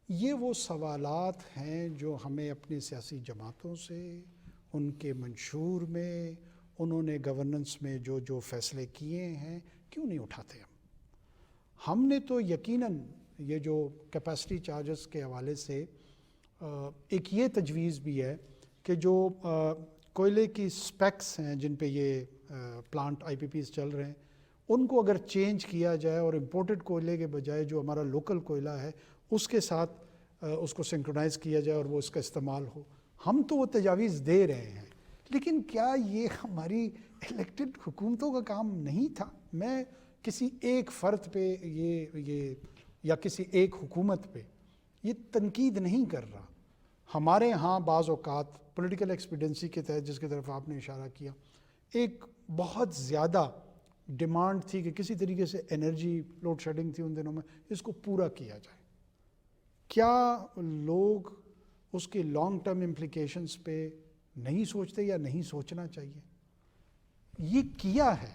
یہ وہ سوالات ہیں جو ہمیں اپنے سیاسی جماعتوں سے, ان کے منشور میں, انہوں نے گورننس میں جو فیصلے کیے ہیں, کیوں نہیں اٹھاتے ہم نے تو یقیناً یہ جو کیپیسٹی چارجز کے حوالے سے ایک یہ تجویز بھی ہے کہ جو کوئلے کی سپیکس ہیں جن پہ یہ پلانٹ آئی پی پیز چل رہے ہیں, ان کو اگر چینج کیا جائے اور امپورٹڈ کوئلے کے بجائے جو ہمارا لوکل کوئلہ ہے اس کے ساتھ اس کو سنکرونائز کیا جائے اور وہ اس کا استعمال ہو. ہم تو وہ تجاویز دے رہے ہیں, لیکن کیا یہ ہماری الیکٹڈ حکومتوں کا کام نہیں تھا؟ میں کسی ایک فرد پہ یہ یا کسی ایک حکومت پہ یہ تنقید نہیں کر رہا. ہمارے ہاں بعض اوقات پولیٹیکل ایکسپیڈنسی کے تحت, جس کی طرف آپ نے اشارہ کیا, ایک بہت زیادہ ڈیمانڈ تھی کہ کسی طریقے سے انرجی لوڈ شیڈنگ تھی ان دنوں میں, اس کو پورا کیا جائے. کیا لوگ اس کے لانگ ٹرم امپلیکیشنز پہ نہیں سوچتے یا نہیں سوچنا چاہیے؟ یہ کیا ہے.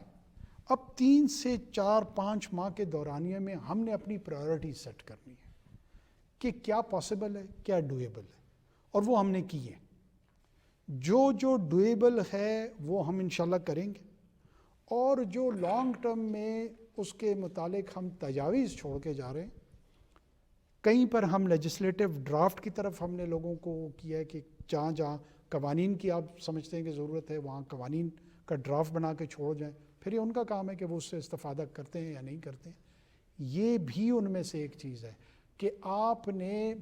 اب 3 سے 4-5 ماہ کے دورانیے میں ہم نے اپنی پرائیورٹی سیٹ کرنی ہے کہ کیا پاسبل ہے, کیا ڈویبل ہے, اور وہ ہم نے کی ہے. جو ڈویبل ہے وہ ہم انشاءاللہ کریں گے, اور جو لانگ ٹرم میں اس کے متعلق ہم تجاویز چھوڑ کے جا رہے ہیں, کہیں پر ہم لیجسلیٹو ڈرافٹ کی طرف ہم نے لوگوں کو کیا ہے کہ جہاں جہاں قوانین کی آپ سمجھتے ہیں کہ ضرورت ہے وہاں قوانین کا ڈرافٹ بنا کے چھوڑ جائیں. پھر یہ ان کا کام ہے کہ وہ اس سے استفادہ کرتے ہیں یا نہیں کرتے ہیں. یہ بھی ان میں سے ایک چیز ہے کہ آپ نے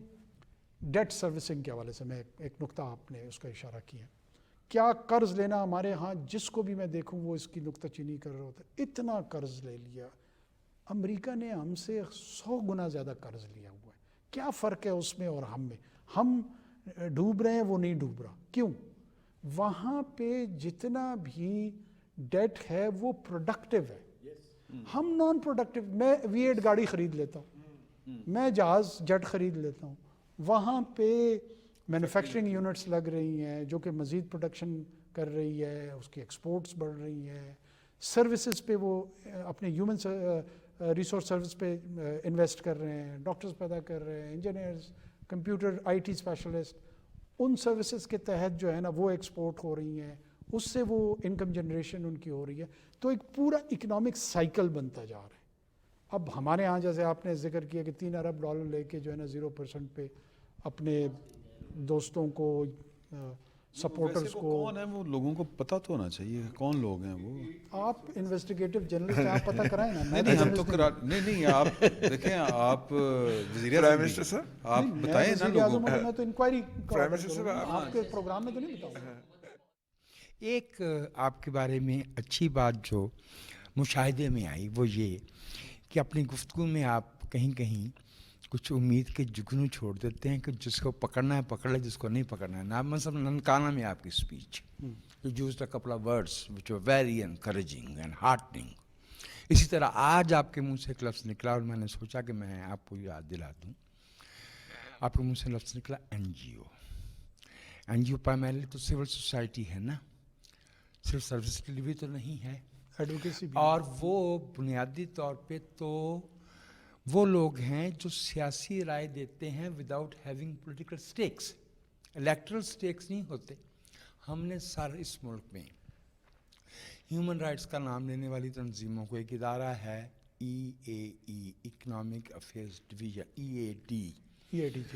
ڈیٹ سروسنگ کے حوالے سے میں ایک نقطہ آپ نے اس کا اشارہ کیا. کیا قرض لینا ہمارے ہاں جس کو بھی میں دیکھوں وہ اس کی نکتہ چینی کر رہا ہوتا ہے. اتنا قرض لے لیا. امریکہ نے ہم سے 100 گنا زیادہ قرض لیا ہوا ہے. کیا فرق ہے اس میں اور ہم میں؟ ہم ڈوب رہے ہیں, وہ نہیں ڈوب رہا. کیوں؟ وہاں پہ جتنا بھی ڈیٹ ہے وہ پروڈکٹیو ہے, ہم نان پروڈکٹیو. میں V8 گاڑی خرید لیتا ہوں, میں جہاز جیٹ خرید لیتا ہوں, وہاں پہ مینوفیکچرنگ یونٹس لگ رہی ہیں جو کہ مزید پروڈکشن کر رہی ہے, اس کی ایکسپورٹس بڑھ رہی ہیں, سروسز پہ وہ اپنے ہیومن ریسورس سروس پہ انویسٹ کر رہے ہیں, ڈاکٹرز پیدا کر رہے ہیں, engineers, computer IT specialist, in services کے تحت جو ہے نا وہ ایکسپورٹ ہو رہی ہیں, اس سے وہ انکم جنریشن ان کی ہو رہی ہے. تو ایک پورا اکنامک سائیکل بنتا جا رہا ہے. اب ہمارے ہاں جیسے آپ نے ذکر کیا کہ $3 ارب لے کے جو ہے نا 0% پہ اپنے دوستوں کو, سپورٹرز کو. کون ہیں وہ, لوگوں کو پتہ تو ہونا چاہیے کون لوگ ہیں وہ. آپ انویسٹیگیٹو جرنلسٹ ہیں, آپ پتہ کرائیں نا. نہیں ہم تو نہیں آپ دیکھیں, آپ وزیر پرائم منسٹر صاحب, آپ بتائیں نا لوگوں کو. میں تو انکوائری پرائم منسٹر صاحب, آپ کے پروگرام میں تو نہیں بتاؤں گا. ایک آپ کے بارے میں اچھی بات جو مشاہدے میں آئی وہ یہ کہ اپنی گفتگو میں آپ کہیں کہیں کچھ امید کے جگنو چھوڑ دیتے ہیں کہ جس کو پکڑنا ہے پکڑ لے, جس کو نہیں پکڑنا ہے نا. مثلا ننکانہ میں آپ کی speech you used a couple of words which were very encouraging and hurting. اسی طرح آج آپ کے منہ سے ایک لفظ نکلا اور میں نے سوچا کہ میں آپ کو یاد دلا دوں. آپ کے منہ سے لفظ نکلا NGO. NGO پرائمرلی تو سول سوسائٹی ہے نا, صرف سروس ڈلیوری تو نہیں ہے, ایڈوکیسی بھی. اور وہ بنیادی طور پہ تو وہ لوگ ہیں جو سیاسی رائے دیتے ہیں without having political stakes. Electoral stakes نہیں ہوتے. ہم نے اس ملک میں ہیومن رائٹس کا نام لینے والی تنظیموں کو, ایک ادارہ ہے EAE economic affairs division, EAD, EADG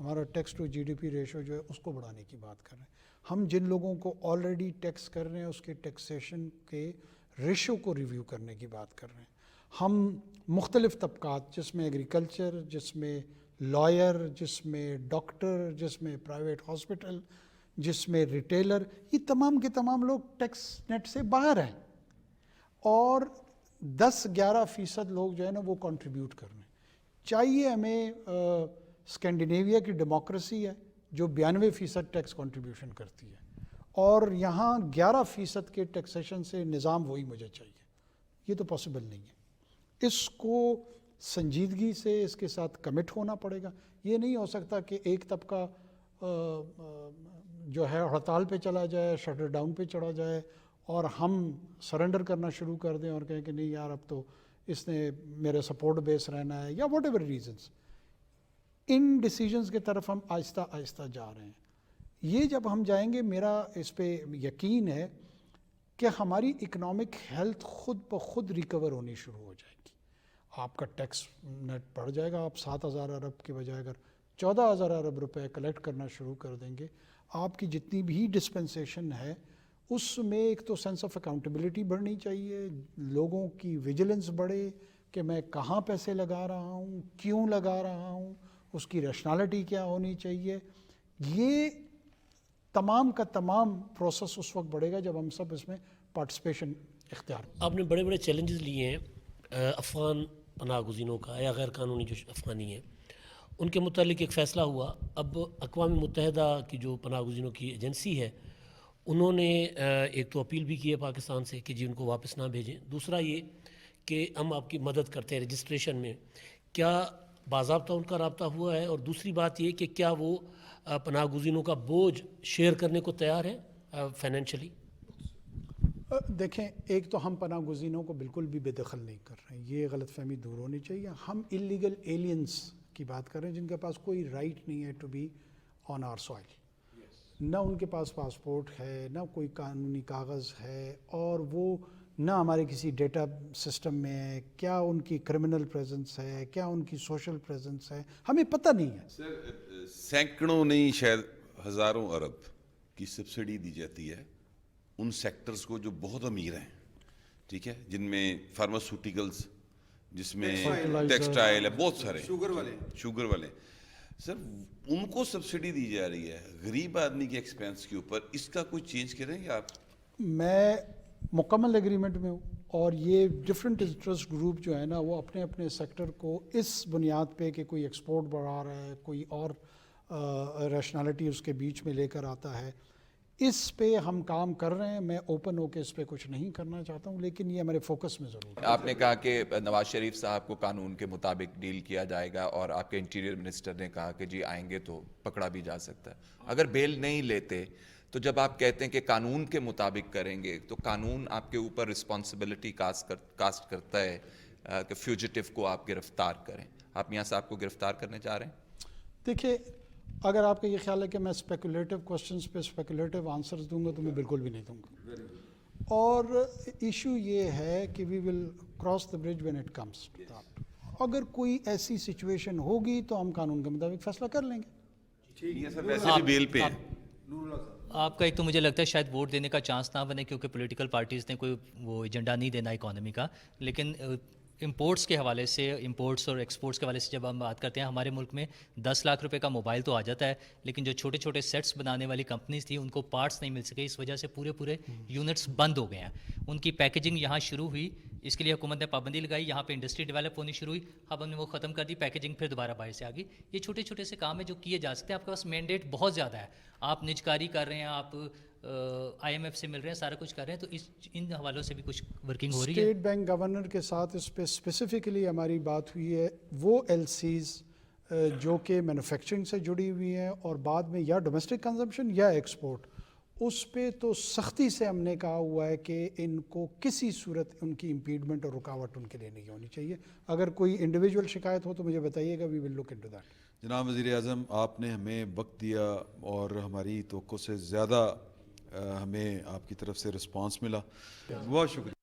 ہمارا tax to G D P ratio جو ہے اس کو بڑھانے کی بات کر رہے ہیں. ہم جن لوگوں کو آلریڈی ٹیکس کر رہے ہیں اس کے ٹیکسیشن کے ریشو کو ریویو کرنے کی بات کر رہے ہیں. ہم مختلف طبقات جس میں ایگریکلچر، جس میں لائر، جس میں ڈاکٹر، جس میں پرائیویٹ ہاسپٹل، جس میں ریٹیلر، یہ تمام کے تمام لوگ ٹیکس نیٹ سے باہر ہیں اور 10-11% لوگ جو ہے نا وہ کنٹریبیوٹ کر رہے ہیں. چاہیے ہمیں اسکینڈینیویا کی ڈیموکریسی ہے جو 92% ٹیکس کنٹریبیوشن کرتی ہے اور یہاں 11% کے ٹیکسیشن سے نظام وہی مجھے چاہیے. یہ تو پاسبل نہیں ہے. اس کو سنجیدگی سے اس کے ساتھ کمٹ ہونا پڑے گا. یہ نہیں ہو سکتا کہ ایک طبقہ جو ہے ہڑتال پہ چلا جائے، شٹر ڈاؤن پہ چڑھا جائے اور ہم سرنڈر کرنا شروع کر دیں اور کہیں کہ نہیں یار اب تو اس نے میرے سپورٹ بیس رہنا ہے یا what ever reasons. In decisions کی طرف ہم آہستہ آہستہ جا رہے ہیں. یہ جب ہم جائیں گے میرا اس پہ یقین ہے کہ ہماری اکنامک ہیلتھ خود بخود ریکور ہونی شروع ہو جائے گی. آپ کا ٹیکس نیٹ بڑھ جائے گا. آپ 7,000 ارب کے بجائے اگر 14,000 ارب روپے کلیکٹ کرنا شروع کر دیں گے، آپ کی جتنی بھی ڈسپنسیشن ہے اس میں ایک تو سینس آف اکاؤنٹیبلٹی بڑھنی چاہیے، لوگوں کی ویجیلنس بڑھے کہ میں کہاں پیسے لگا رہا ہوں، کیوں لگا رہا ہوں، اس کی ریشنالٹی کیا ہونی چاہیے. یہ تمام کا تمام پروسیس اس وقت بڑھے گا جب ہم سب اس میں پارٹیسپیشن اختیار کریں. آپ نے بڑے بڑے چیلنجز لیے ہیں افغان پناہ گزینوں کا یا غیر قانونی جو افغانی ہیں، ان کے متعلق ایک فیصلہ ہوا. اب اقوام متحدہ کی جو پناہ گزینوں کی ایجنسی ہے انہوں نے ایک تو اپیل بھی کی ہے پاکستان سے کہ جی ان کو واپس نہ بھیجیں. دوسرا یہ کہ ہم آپ کی مدد کرتے ہیں رجسٹریشن میں. کیا باضابطہ ان کا رابطہ ہوا ہے؟ اور دوسری بات یہ کہ کیا وہ پناہ گزینوں کا بوجھ شیئر کرنے کو تیار ہے فائنینشلی؟ دیکھیں، ایک تو ہم پناہ گزینوں کو بالکل بھی بے دخل نہیں کر رہے ہیں، یہ غلط فہمی دور ہونی چاہیے. ہم اللیگل ایلینس کی بات کر رہے ہیں جن کے پاس کوئی رائٹ نہیں ہے to be on our soil. نہ ان کے پاس پاسپورٹ ہے، نہ کوئی قانونی کاغذ ہے، اور وہ نہ ہمارے کسی ڈیٹا سسٹم میں ہے. کیا ان کی کرمنل پریزنس ہے، کیا ان کی سوشل پریزنس ہے، ہمیں پتہ نہیں ہے. سر سینکڑوں نہیں شاید ہزاروں ارب کی سبسڈی دی جاتی ہے ان سیکٹرز کو جو بہت امیر ہیں، ٹھیک ہے، جن میں فارماسوٹیکلز، جس میں ٹیکسٹائل ہے، بہت سارے شوگر والے. سر ان کو سبسڈی دی جا رہی ہے غریب آدمی کے ایکسپینس کے اوپر. اس کا کوئی چینج کریں گے آپ؟ میں مکمل ایگریمنٹ میں ہوں اور یہ ڈفرینٹ انٹرسٹ گروپ جو ہے نا وہ اپنے اپنے سیکٹر کو اس بنیاد پہ کہ کوئی ایکسپورٹ بڑھا رہا ہے، کوئی اور ریشنالٹی اس کے بیچ میں لے کر آتا ہے، اس پہ ہم کام کر رہے ہیں. میں اوپن ہو کے اس پہ کچھ نہیں کرنا چاہتا ہوں، لیکن یہ ہمارے فوکس میں ضرور ہے. آپ نے کہا کہ نواز شریف صاحب کو قانون کے مطابق ڈیل کیا جائے گا اور آپ کے انٹیریئر منسٹر نے کہا کہ جی آئیں گے تو پکڑا بھی جا سکتا ہے. اگر بیل نہیں لیتے تو جب آپ کہتے ہیں کہ قانون کے مطابق کریں گے تو قانون آپ کے اوپر رسپانسبلٹی کاسٹ کرتا ہے کہ فیوجیٹیو کو آپ گرفتار کریں. آپ میاں صاحب کو گرفتار کرنے جا رہے ہیں؟ دیکھیے، اگر آپ کا یہ خیال ہے کہ میں اسپیکولیٹو کوسچنس پہ اسپیکولیٹو آنسرز دوں گا تو میں بالکل بھی نہیں دوں گا. اور ایشو یہ ہے کہ we will cross the bridge when it comes. اگر کوئی ایسی سچویشن ہوگی تو ہم قانون کے مطابق فیصلہ کر لیں گے. یہ سر ویسے بھی بیل پہ ہیں. آپ کا ایک تو مجھے لگتا ہے شاید ووٹ دینے کا چانس نہ بنے کیونکہ پولیٹیکل پارٹیز نے کوئی وہ ایجنڈا نہیں دینا اکانومی کا. لیکن امپورٹس کے حوالے سے، امپورٹس اور ایکسپورٹس کے حوالے سے جب ہم بات کرتے ہیں، ہمارے ملک میں 10 لاکھ روپے کا موبائل تو آ جاتا ہے، لیکن جو چھوٹے چھوٹے سیٹس بنانے والی کمپنیز تھیں ان کو پارٹس نہیں مل سکے. اس وجہ سے پورے یونٹس بند ہو گئے ہیں. ان کی پیکیجنگ یہاں شروع ہوئی، اس کے لیے حکومت نے پابندی لگائی، یہاں پہ انڈسٹری ڈیولپ ہونی شروع ہوئی. اب ہم نے وہ ختم کر دی، پیکیجنگ پھر دوبارہ باہر سے آ گئی. یہ چھوٹے چھوٹے سے کام ہیں جو کیے جا سکتے ہیں. آپ کے پاس مینڈیٹ بہت زیادہ ہے، آپ نجکاری کر رہے ہیں، آپ آئی ایم ایف سے مل رہے ہیں، سارا کچھ کر رہے ہیں. تو ان حوالوں سے بھی کچھ ورکنگ ہو رہی ہے. اسٹیٹ بینک گورنر کے ساتھ اس پہ اسپیسیفکلی ہماری بات ہوئی ہے. وہ ایل سیز جو کہ مینوفیکچرنگ سے جڑی ہوئی ہیں اور بعد میں یا ڈومیسٹک کنزمپشن یا ایکسپورٹ، اس پہ تو سختی سے ہم نے کہا ہوا ہے کہ ان کو کسی صورت ان کی امپیڈمنٹ اور رکاوٹ ان کے لیے نہیں ہونی چاہیے. اگر کوئی انڈیویجول شکایت ہو تو مجھے بتائیے گا، وی ول لک انٹو دیٹ. جناب وزیر اعظم، آپ نے ہمیں وقت دیا اور ہماری توقع سے زیادہ ہمیں آپ کی طرف سے رسپانس ملا. بہت شکریہ.